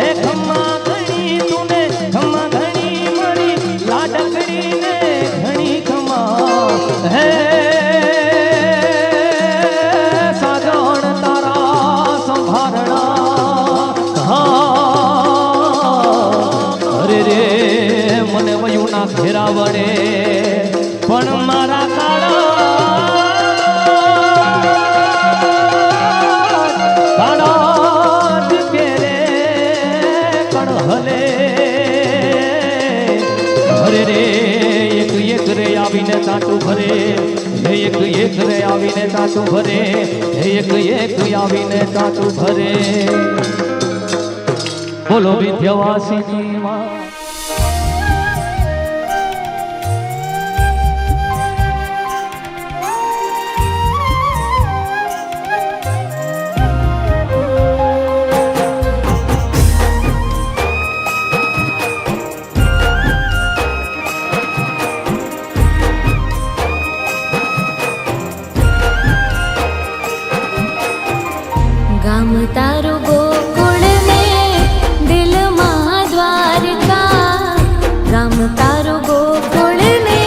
ए खम्मा घड़ी तूने खम्मा घड़ी मारी लाडकड़ी ने घड़ी खम्मा है साजण तारा संभारणा अरे रे મને વયું ના ઘેરા વડે પણ મારા કાળા જ કેરે કણ હલે અરે રે એક એક રે આવીને ચાટું ભરે એક એક રે આવીને ચાટું ભરે એક એક આવીને ચાટું ભરે બોલો વિદ્યાવાસીની માં ગામ તારું ગોકુળ ને દિલમાં દ્વારકા ગામ તારું ગોકુળ ને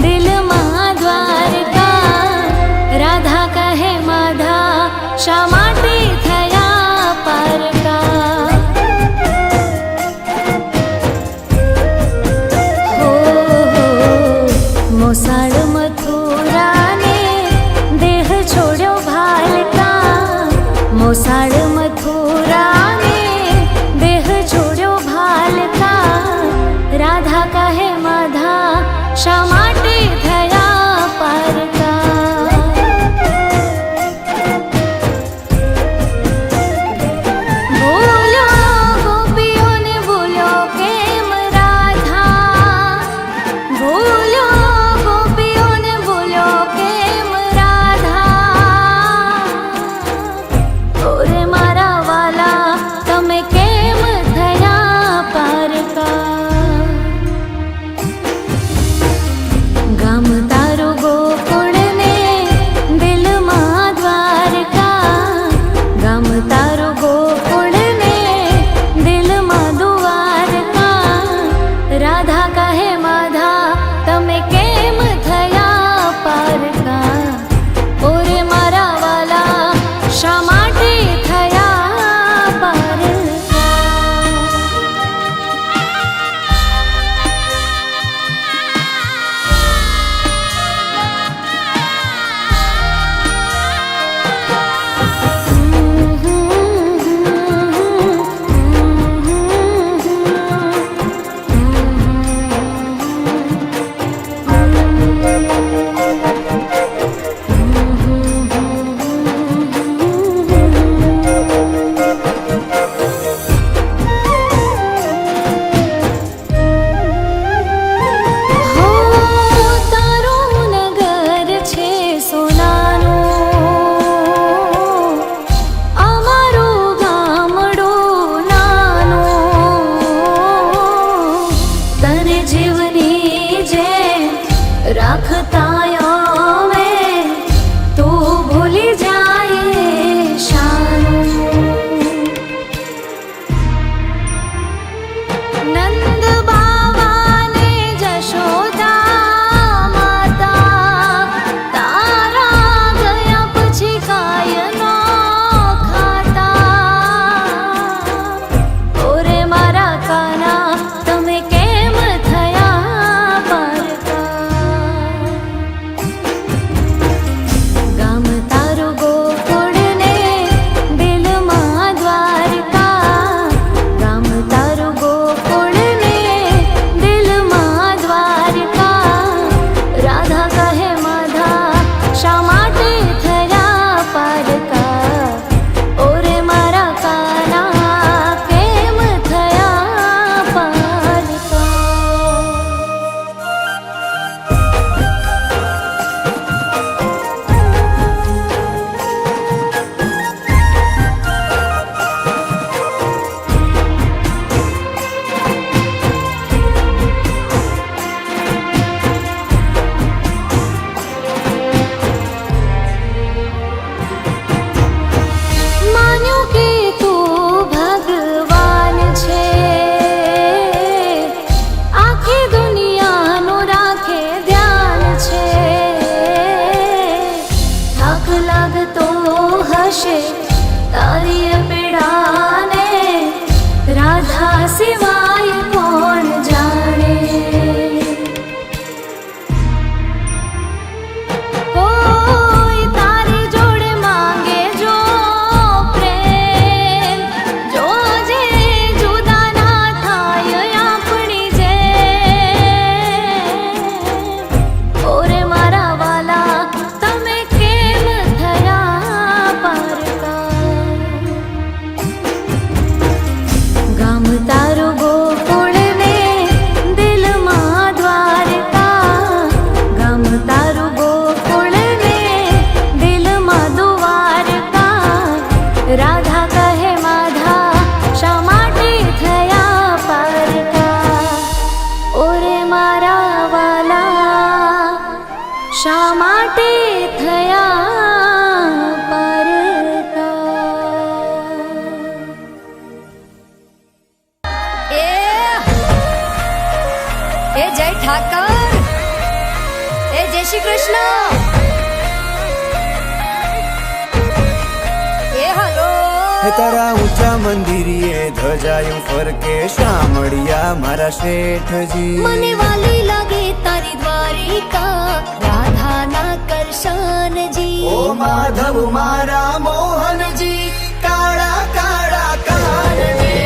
દિલમાં દ્વારકા રાધા કહે માધા શા માટે થયા પારકા હો મોસાળ મથુરા ને દેહ છોડ્યો કહે માધા શા માટે થયા પારકા બોલો ગોપીઓને બોલો કેમ રાધા બોલો ગોપીઓને બોલો કેમ રાધા ઓરે મારા વાલા તમે કેમ થયા પારકા ગામ તારું ગોકુળ ને દિલમાં દ્વારકા ગામ તારું ગોકુળ ને દિલમાં દ્વારકા રાધા કહે માધા તમે કેમ થયા પારકા ઓરે મારા વાલા શા માટે થયા પારકા હો તારું નગર છે સોનાનું અમારું ગામડું નાનું તને જીવની જેમ રાખતા અમે તું ભૂલી જાય શાનું નંદ બાવાને જશોદા માતા તારા ગયા પછી કાય નો ખાતા ઓરે મારા કાના તમે કેમ થયા પારકા ગામ તારું ગોકુળ ને દિલમાં દ્વારકા ગામ તારું ગોકુળ ને દિલમાં દ્વારકા રાધા કહે માધા શા માટે થયા પારકા ઓરે મારા કાના કેમ થયા પારકા માન્યું કે તું ભગવાન છે આખી દુનિયાનું રાખે ધ્યાન છે થાક લાગતો હશે તારી પીડાને રાધા સિવાય કોણ જાણે કોઈ તારી જોડે માંગે જો પ્રેમ જોજે જુદા ના થાય આપણી જેમ ઓરે મારા વાલા તમે કેમ થયા પારકા ગામ તારું ગોકુળ ને દિલમાં દ્વારકા ગામ તારું ગોકુળ ને દિલમાં દ્વારકા રાધા કહે માધા શા માટે થયા પારકા ઓરે મારા વાલા શા માટે થયા પારકા એ જય ઠાકર એ જય શ્રી કૃષ્ણ એ હલો તારા ઊંચા મંદિરીએ ધજાયું ફરકે શામળિયા મારા શેઠજી મને વાલી લાગે તારી દ્વારિકા રાધાના કરશનજી ઓ માધવ મારા મોહનજી કાળા કાળા કાનજી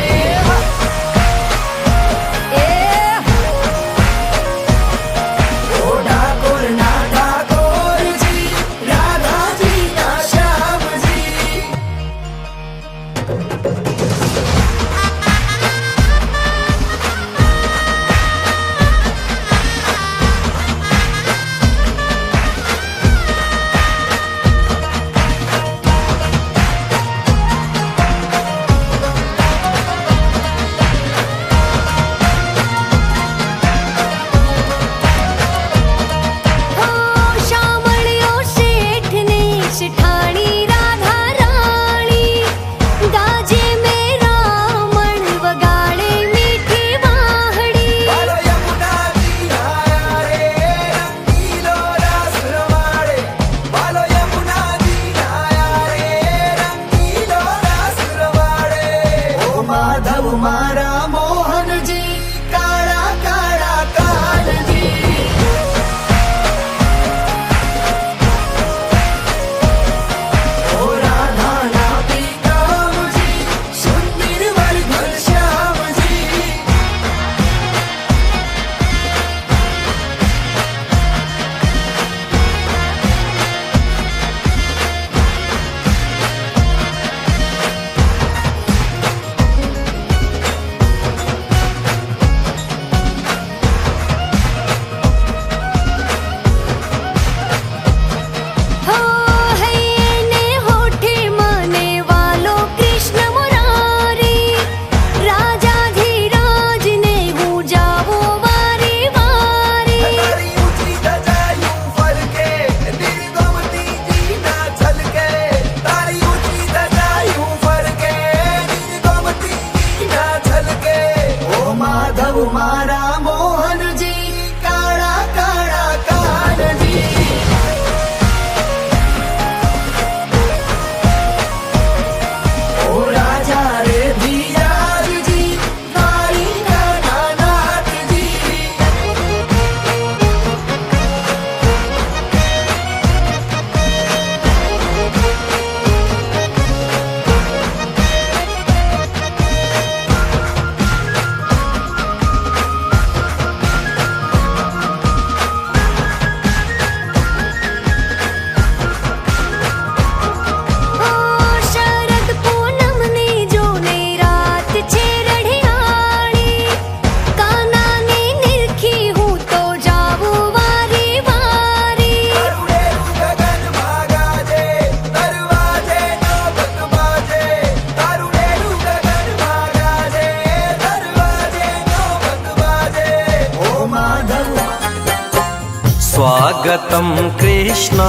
स्वागतं कृष्ण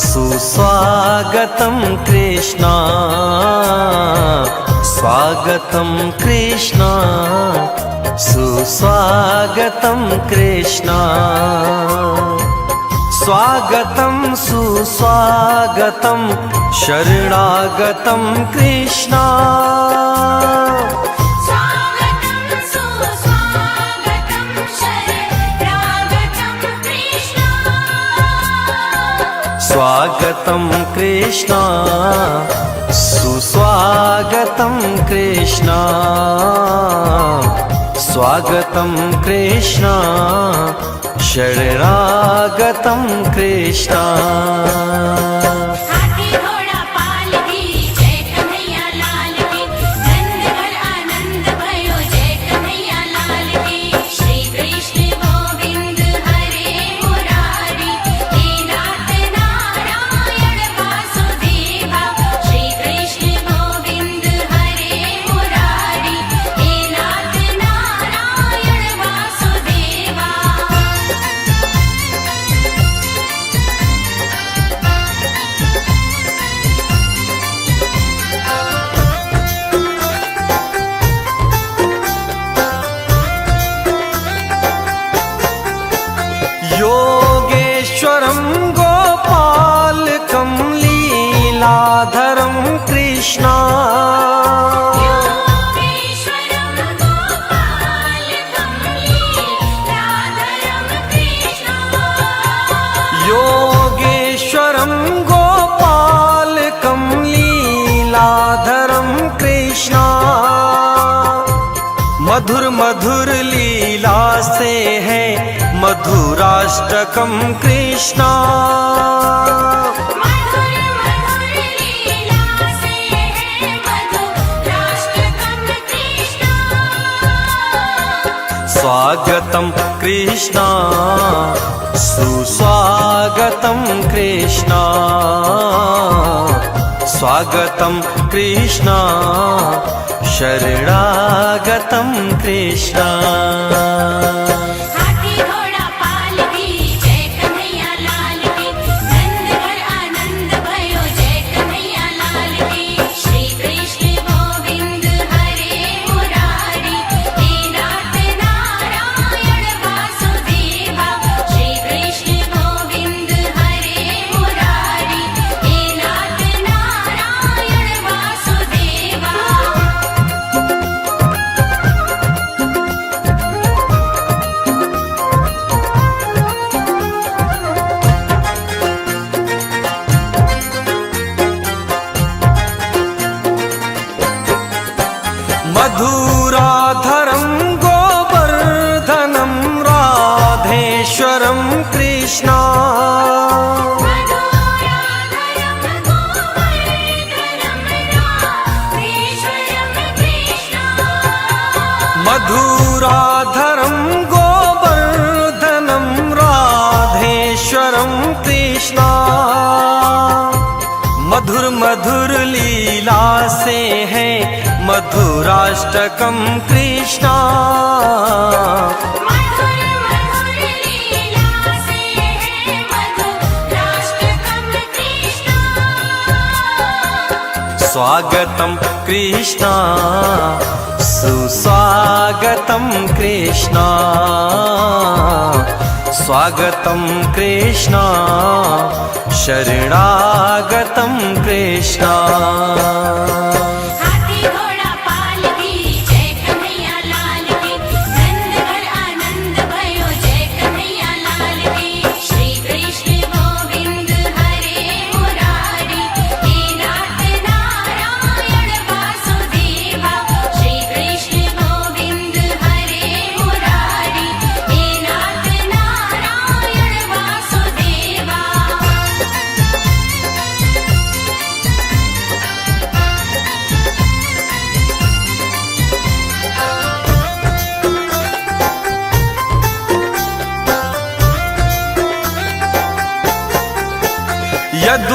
सुस्वागतं कृष्ण स्वागतं कृष्ण सुस्वागतं कृष्ण स्वागतं सुस्वागतं शरणागतं कृष्ण स्वागतं कृष्ण सुस्वागतं कृष्ण स्वागतं कृष्ण शरणागतं कृष्ण योगेश्वरं गोपालकं लीलाधरं कृष्ण योगेश्वरं गोपालकं लीलाधरं कृष्ण मधुर मधुर लीला से है मधुराष्टकं कृष्ण स्वागतं कृष्ण सुस्वागतं कृष्ण स्वागतं कृष्ण शरणागतं कृष्ण मधुराधरं गोवर्धनं राधेश्वरं कृष्ण मधुराधरं गोवर्धनं राधेश्वरं कृष्ण मधुर मधुर लीला से है मधुराष्टकं कृष्ण स्वागतं कृष्ण सुस्वागतं कृष्ण स्वागतं कृष्ण शरणागतं कृष्ण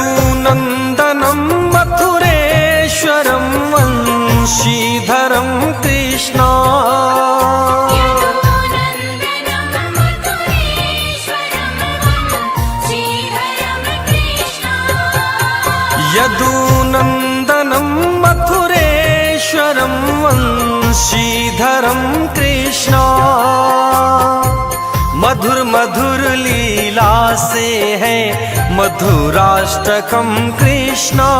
यदुनन्दनं मथुरेश्वरं वंशीधरं कृष्ण यदुनन्दनं मथुरेश्वरं वंशीधरं कृष्णा मधुर मधुर लीला से है मधुराष्टकम कृष्णा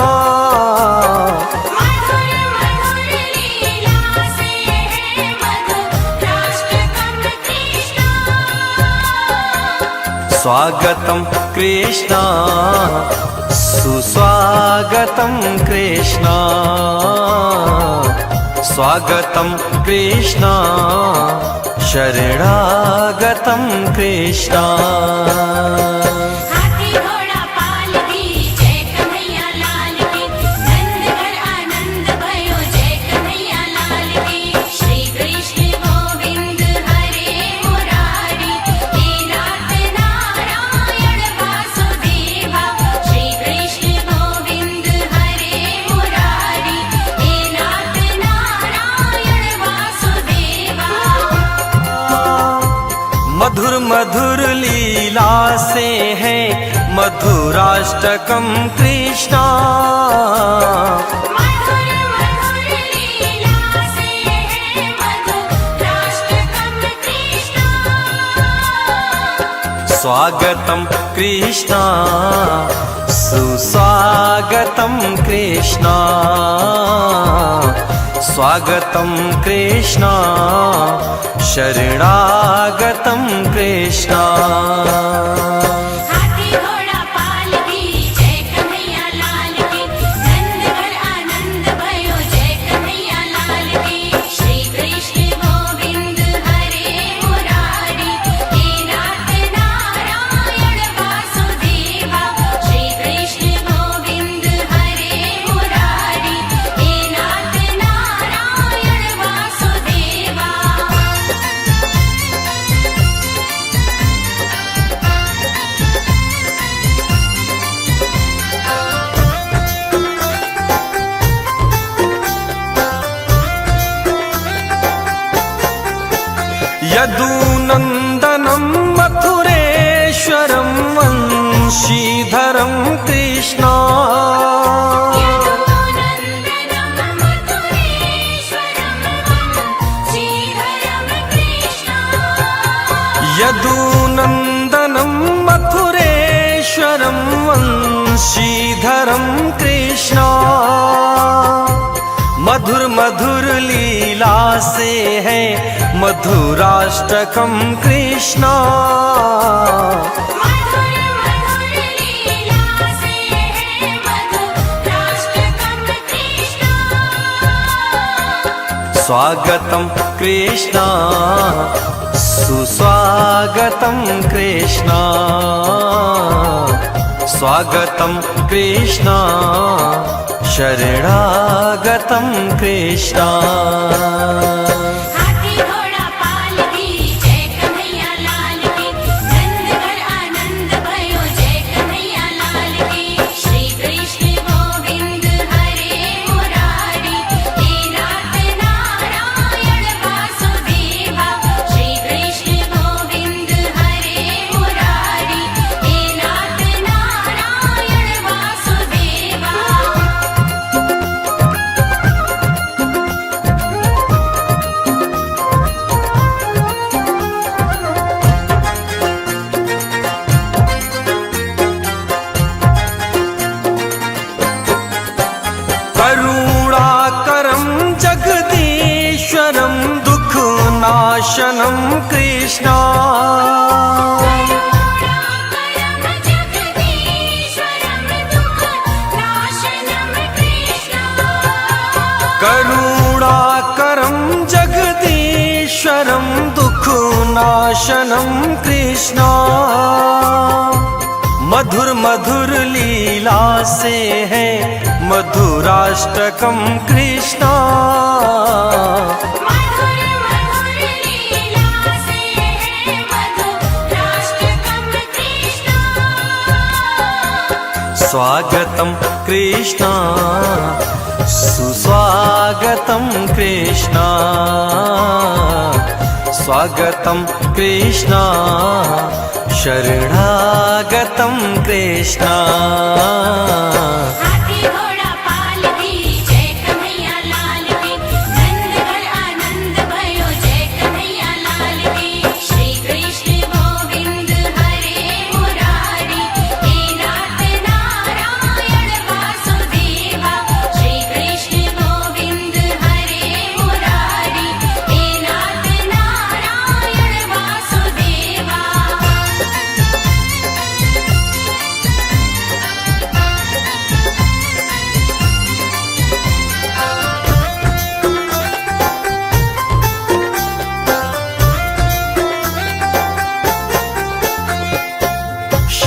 स्वागतं कृष्णा सुस्वागतं कृष्णा स्वागतं कृष्णा शरणागतं कृष्णा मधुर मधुर लीला से है मधुराष्टकम कृष्णा स्वागतं कृष्णा सुस्वागतं कृष्णा स्वागतं कृष्णा शरणागतं कृष्णा यदुनन्दनं मथुरेश्वरं वंशीधरं कृष्णा यदुनन्दनं मथुरेश्वरं वंशीधरं कृष्णा मधुर मधुर लीला से है मधुराष्टकम कृष्णा स्वागतं कृष्णा सुस्वागतं कृष्णा स्वागतं कृष्णा शरणागतं कृष्णा करुणाकरं जगदीश्वरं दुःखनाशनं कृष्णा करुणाकरं जगदीश्वरं दुःखनाशनं कृष्णा मधुर मधुर लीला से है मधुराष्टकम कृष्णा स्वागतं कृष्णा सुस्वागतं कृष्णा स्वागतं कृष्णा शरणागतं कृष्णा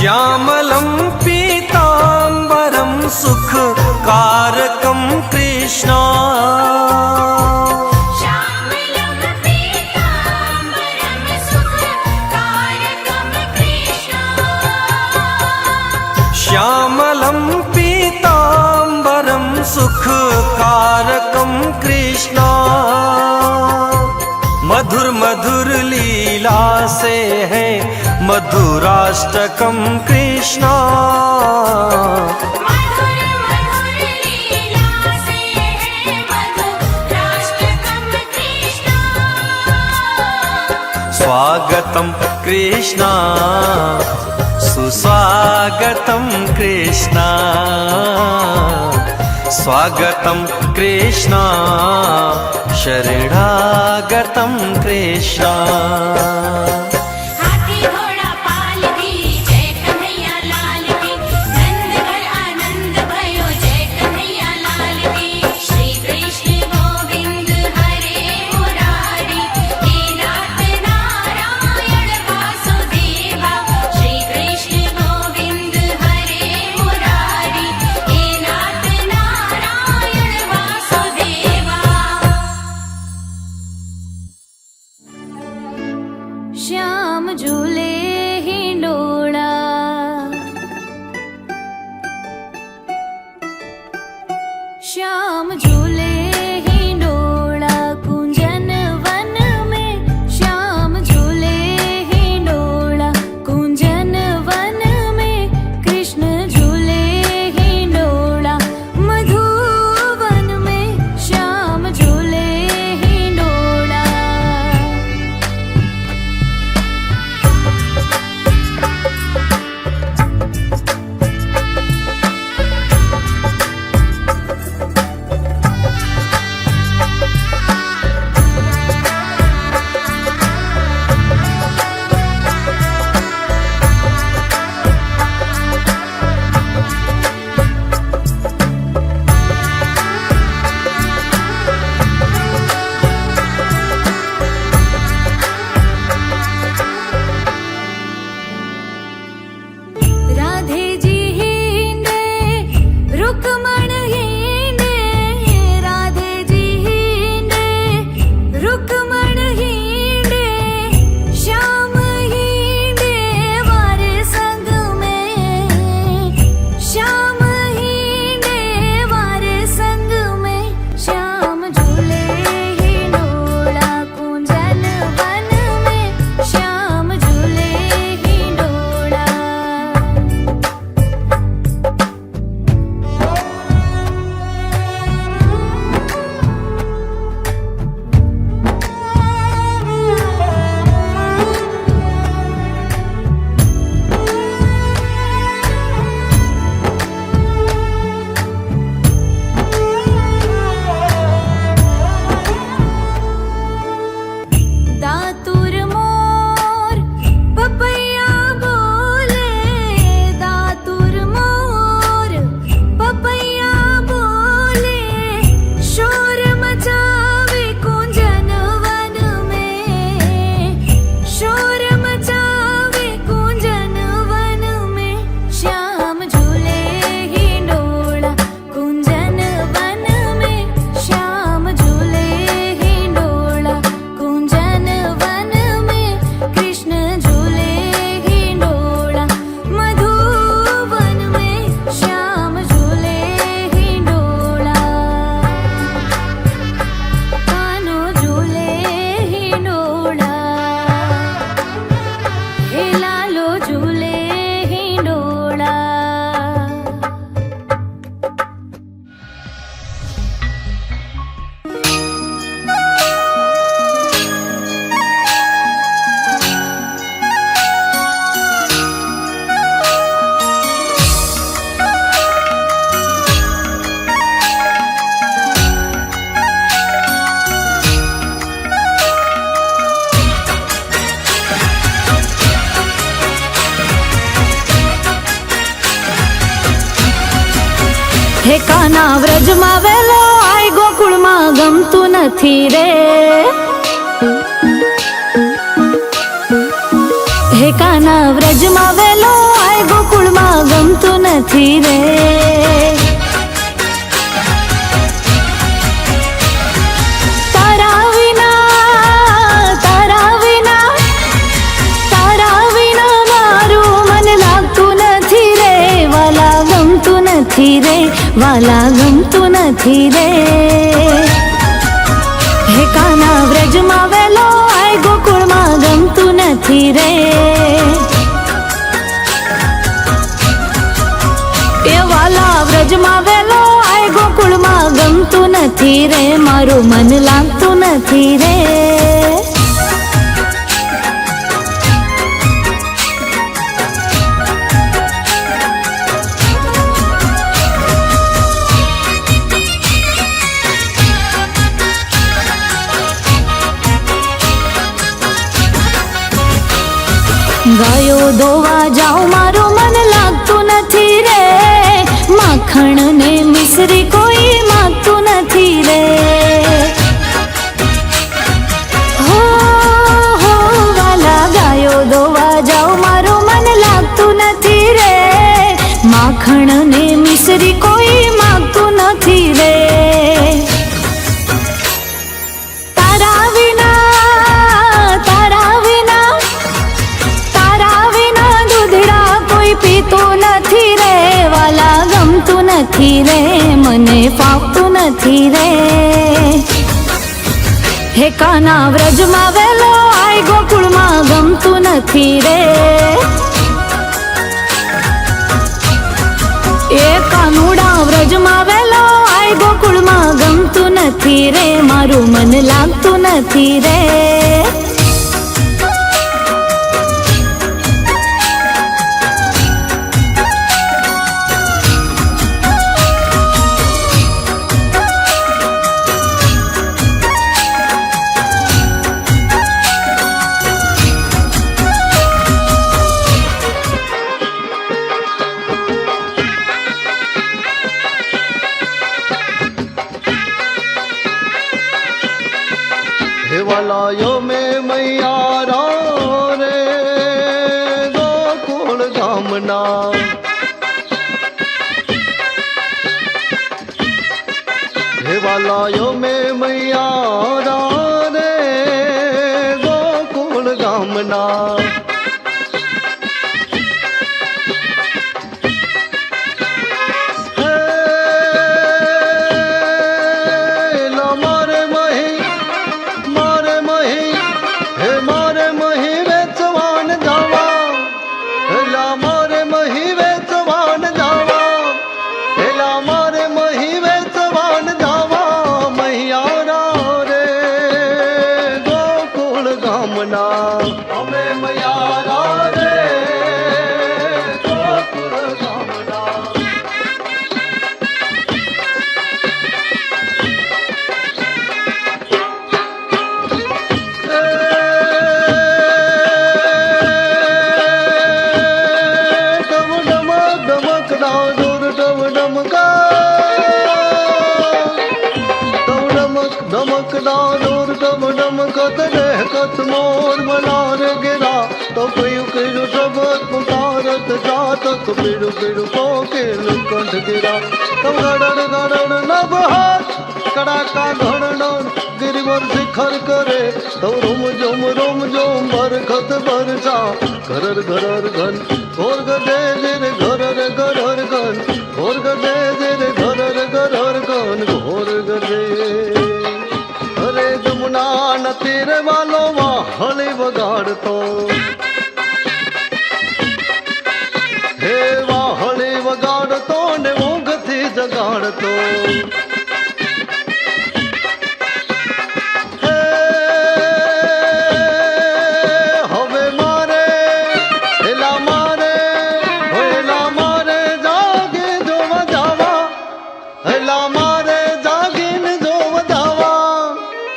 श्यामलं पीताम्बरं सुखकारकं कृष्ण श्यामलं पीताम्बरं सुखकारकं कृष्ण मधुर मधुर लीला से है मधुराष्टकम कृष्ण स्वागतम कृष्ण सुस्वागतम कृष्ण स्वागतम कृष्ण शरणागतम कृष्ण श्याम झूले हिंडोला श्याम झूले हिंडोला कुंजन वन में श्याम झूले हिंडोला कुंजन वन में कृष्ण झूले हिंडोला मधुवन में श्याम झूले हिंडोला राधे जी हिंडे रुक्मण हिंडे राधे जी हिंडे रुक्मण हिंडे श्याम हिंडे वारे संग में श्याम हिंडे वारे संग में श्याम झूले हिंडोला कुंजन वन में श्याम झूले हिंडोला दातुर मोर पपैया बोले दातुर मोर पपैया बोले शोर मचावे कुंजन वन में शोर मचावे कुंजन वन में श्याम झूले हिंडोला कुंजन वन में श्याम झूले हिंडोला कुंजन वन में कृष्ण झूले हिंडोला मधुवन में श्याम झूले हिंडोला कान्हो झूले हिंडोला हे लालो झूले हिंडोला હે કાના વ્રજમાં વેલો આય ગોકુળમાં ગમતું નથી રે હે કાના વ્રજમાં વેલો આય ગોકુળમાં ગમતું નથી રે. તારા વિના મારું મન લાગતું નથી રે. વાલા ગમતું નથી રે, વાલા ગમતું નથી રે. હે કાના વ્રજમાં વેલો આય ગોકુળમાં ગમતું નથી રે. એ વાલા વ્રજમાં વેલો આય ગોકુળમાં ગમતું નથી રે. મારું મન લાગતું નથી રે. ગાયો દોવા જાઉં મારું મન લાગતું નથી રે. માખણ ને મિશ્રી કોઈ માગતું નથી રે. હો હો વાલા ગાયો દોવા જાઉં મારું મન લાગતું નથી રે. માખણ ને મિશ્રી કોઈ માગતું નથી રે. પીતું નથી રે. વાલા ગમતું નથી રે, મને ફાવતું નથી રે. હે કાના વ્રજમાં વેલો આય ગોકુળમાં ગમતું નથી રે. એ કાનુડા વ્રજમાં વેલો આય ગોકુળમાં ગમતું નથી રે. મારું મન લાગતું નથી રે. वालायो में मैयारा रे गोकुल गामना. हे वालायो में मैयारा रे गोकुल गामना. मोर मलार गिरा तो पीड़ू पीड़ू शब्द पुकारत जातक पीड़ू पीड़ू कोकिल कंठ गिरा. तब गड़न गड़न नभ हाथ कड़ाका घड़न गिरिवर शिखर करे. तो रुम जोम बरखत बरसा घरर घरर घन घोर गदे जिर घरर घरर घन घोर गदे जिर घरर घरर घन घोर गदे. अरे जमुना न तीर वालो वाहली वगाड़तो. हे वाहली वगाड़तो ने ऊँघ थी जगाड़तो. હવે મારે હેલા મારે જાગે જોવા જાવા. હેલા મારે જાગીને જોવા જાવા.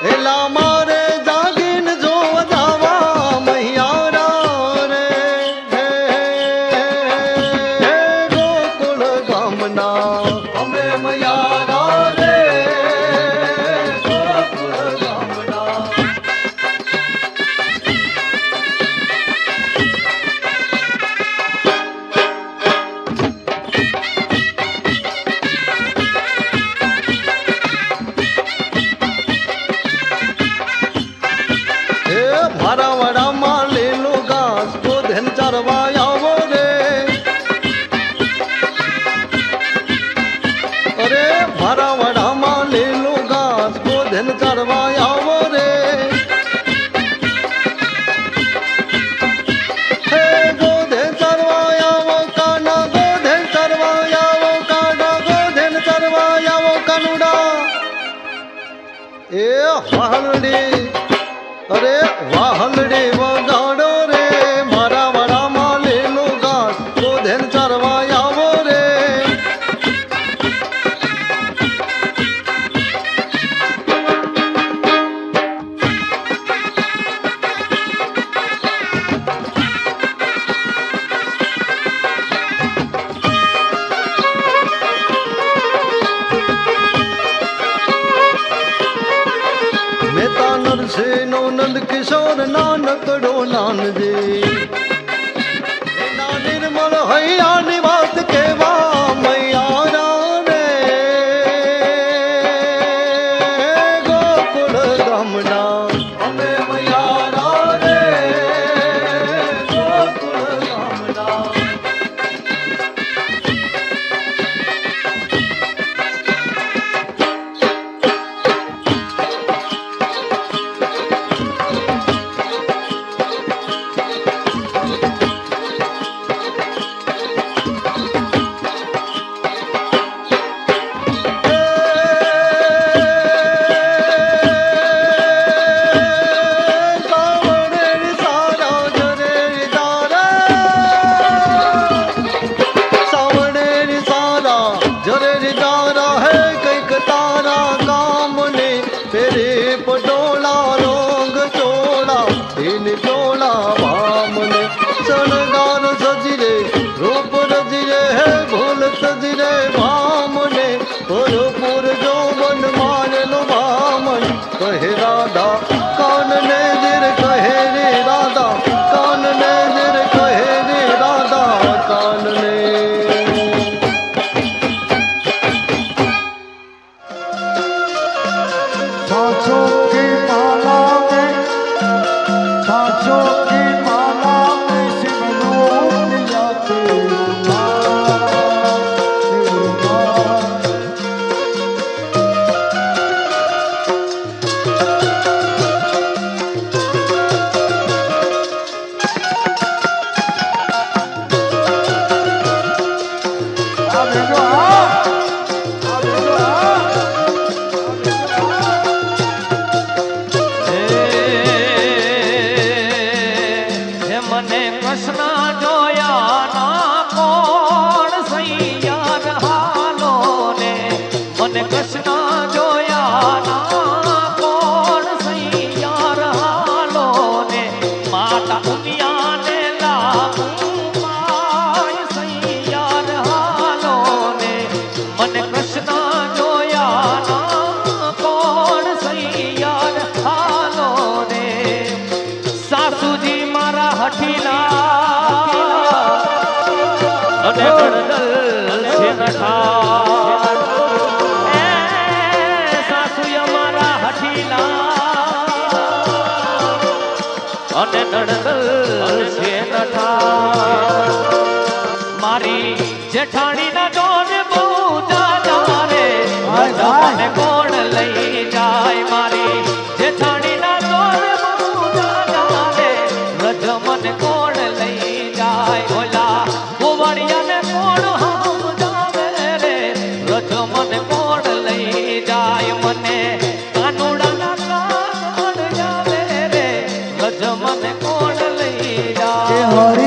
હેલા મારે જાગીને જોવા જાવા. મૈયારા રે ગોકુળ ગામના અમે મૈયારા વાહલડી અરે વાહલડી વગાડો રે મારા વડામાં લીલો ઘાસ ગોધેન ચરવા આવો રે મેતા નરસિંહનો નંદ કિશોર નાનકડો નાનજી એના નિર્મળ હૈયાની વાત કેવા મૈયારા રે ગોકુળ ગામના અમે મૈયારા રે ગોકુળ ગામના કહે રાધા કાન ને જીર કહે રે રાધા કાન ને જીર કહે રે રાધા કાન ને सांसों की माला में सांसों की माला में शिवलोक जाते મને કૃષ્ણ જોયા ના કોણ સૈયાર હાલો ને મને કૃષ્ણ જોયા ના કોણ સૈયાર હાલો ને માતા દુનિયાને લાગુ પાય સૈયાર હાલો ને મને કૃષ્ણ જોયા ના કોણ સૈયાર હાલો ને સાસુજી મારા હઠીલા અને ગણદલ છે નઠાર સાસુ અમારા હઠીલા અને ગણદલ છે નઠાર મારી જેઠાણી ના જોને બહુ જાજા રે મને કોણ લઈ જાય મારી જેઠાણી ના જોને બહુ જાજા રે રજ મને કોણ લઈ જાય ઓલા ગોવાળિયાને કોણ હામ જાવે રે રજ મને કોણ લઈ જાય મને કાનુડાના કાન જાવે રે રજ મને કોણ લઈ જાય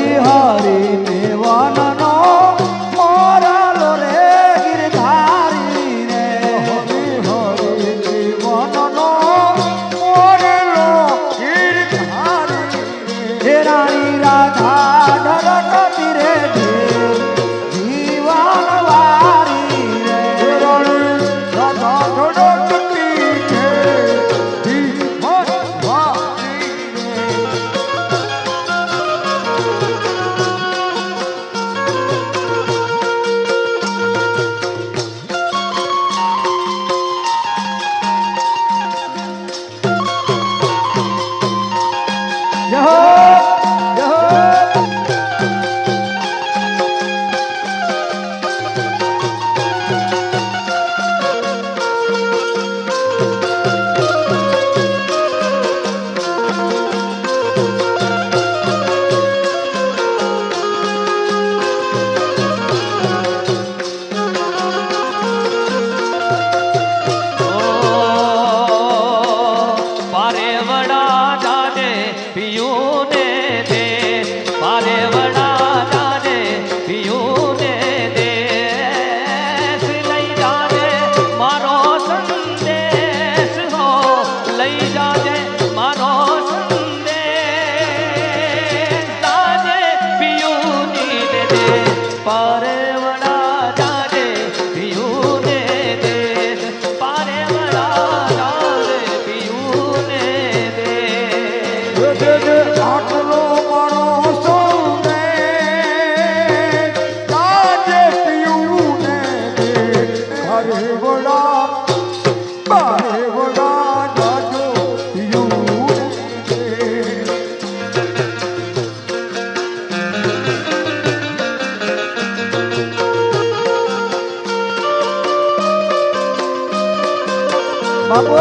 બાપુ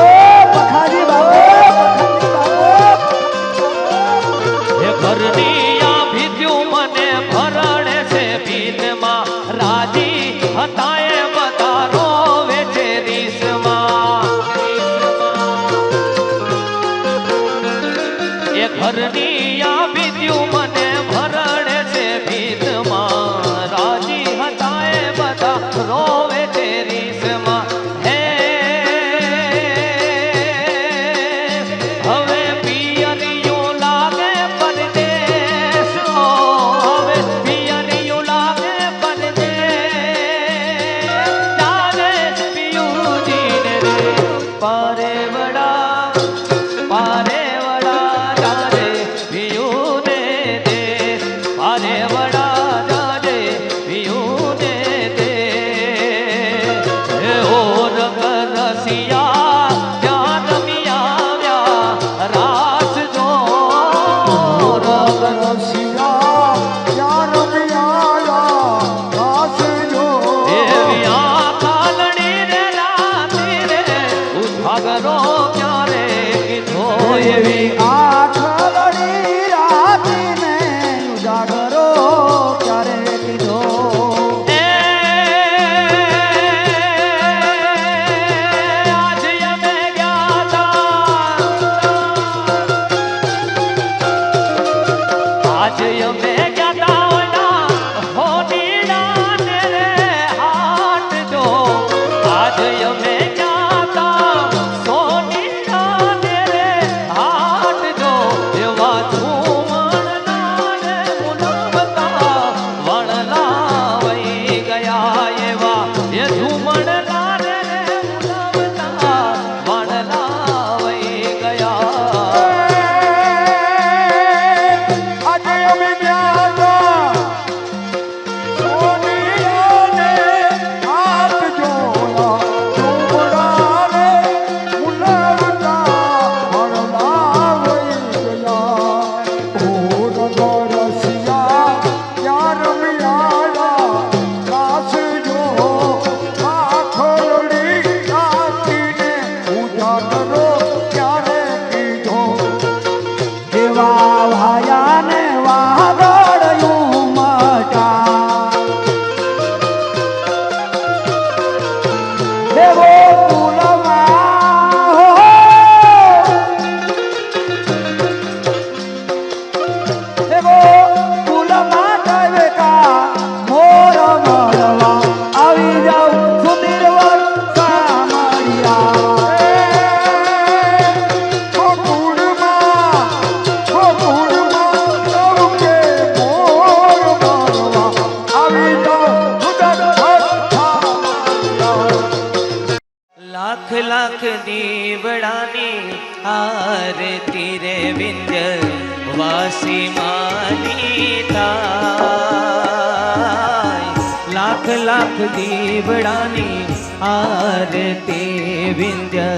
પખાજી બાપુ એ ઘરની આ ભીત્યું મને ભરણે છે ભીતમાં રાજી હતા એ બધા રોવે છે રીસમાં એ ઘરની આ ભીત્યું મને ભરણે છે ભીતમાં રાજી હતા એ બધા રોવે છે રીસમાં હે હવે પિયરિયું લાગે પરદેશ હવે પિયરિયું લાગે પરદેશ ચાલે પિયુજીને રે પારે વડા જાને પિયુને દે પારે વડા જાને પિયુને દે હે ઓ રંગ રસિયા ત્યાં રમિયા આવ્યા રાસ જો રંગ રસિયા યાર મિયા રાસ જો એવી આ કાલડી રે રાતી રે ઉજાગરો ક્યારે કીધો એવી આખલડી રાતીને ઉજાગરો ક્યારે કીધો આજે અમે ગયા તા હોડીના ને રે હાટ જો આજે અમે ગયા તા સોનીના ને રે હાટ જો એવા ઝુમણના ને મુલાવતા વણલા વઈ ગયા એવા એ ઝુમણના ને મુલાવતા વણલા વઈ ગયા આજે અમે ગયા તા સોનિયાને હાથ જોયા ઝુમડા રે મુલાવતા વણલા વઈ ગયા ઓ રંગ રસિયા યાર મિયા રાસ જો આખલડી રાતીને ઉજાગરો ક્યારે કીધો એવા ભાયાને વાદળયું મટા દેવો કુલમાં દેવો કુલમાં ટાવેકા મોર મળવા આવી જાવ સુધીરવર સામળિયા લાખ લાખ દીવડાની આરતી રે વિંધ્ય વાસી માની થાય લાખ લાખ દીવડાની આરતી વિંધ્ય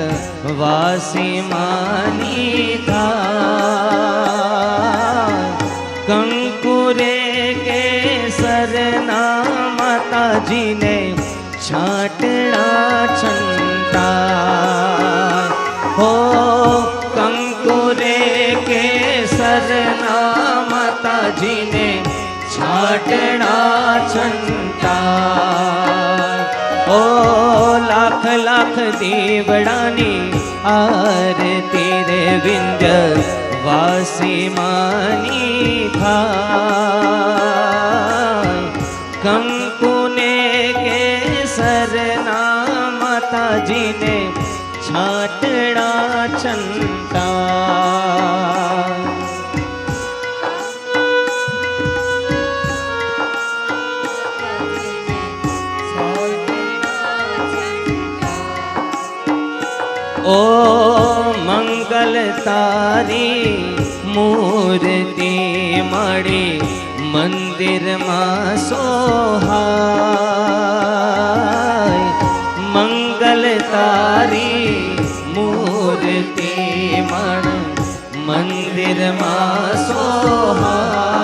વાસી માની થાય કંકુરે કેસરના માતાજીને છાટણા છંટા હો કંકુરે કેસરના માતાજીને છાટણા છંટા ઓ લાખ લાખ દીવડાની આરતી રે વિંધ્ય વાસી માની થાય કંકુને કેસરના માતાજીને છાટણા છંટા ઓ મંગલ તારી મૂર્તિ મળી મંદિરમાં સોહાય મંગલ તારી મૂર્તિ મણ મંદિરમાં સોહાય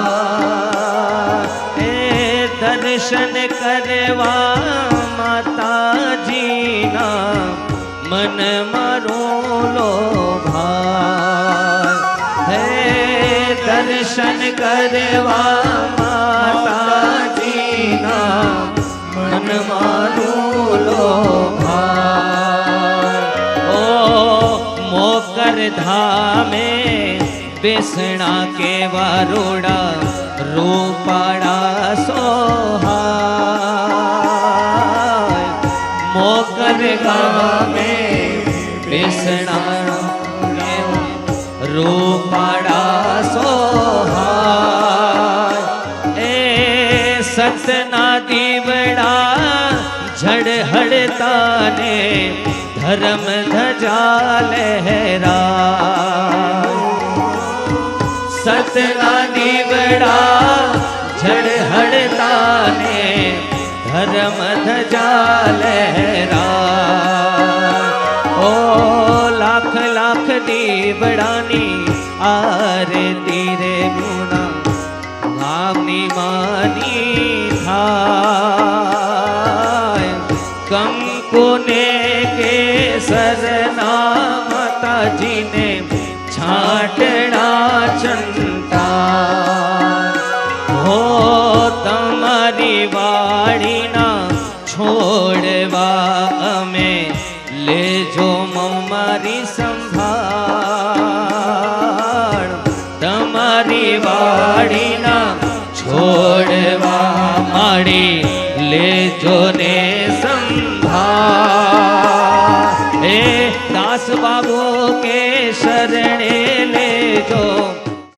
એ દર્શન કરવા માતાજીના મન મારો કરવા માતાજીના મનમાંનું લોભાય. ઓ મોકર ધામે બેસણા કેવા રોડા રૂપાળા સોહાય. મોકર ગામે બેસણા રૂપાળા સોહાય. એ સતના દીવડા ઝડહડતાને ધર્મ ધજા લહેરાય. સતના દીવડા ઝડહડતાને ધર્મ ધજા લહેરાય. ઓ લાખ લાખ દીવડાની આરતી રે ગુણા નામની માની થાય. કંકુને કેસરના માતાજીને છાંટણા ચંતા. હો તમારી વાડીના છોડવા અમે લેજો મારી સંભાળ. તમારી વાડીના છોડવા માડી લેજો ને સંભાળ. હે દાસ બાબો કે શરણે લેજો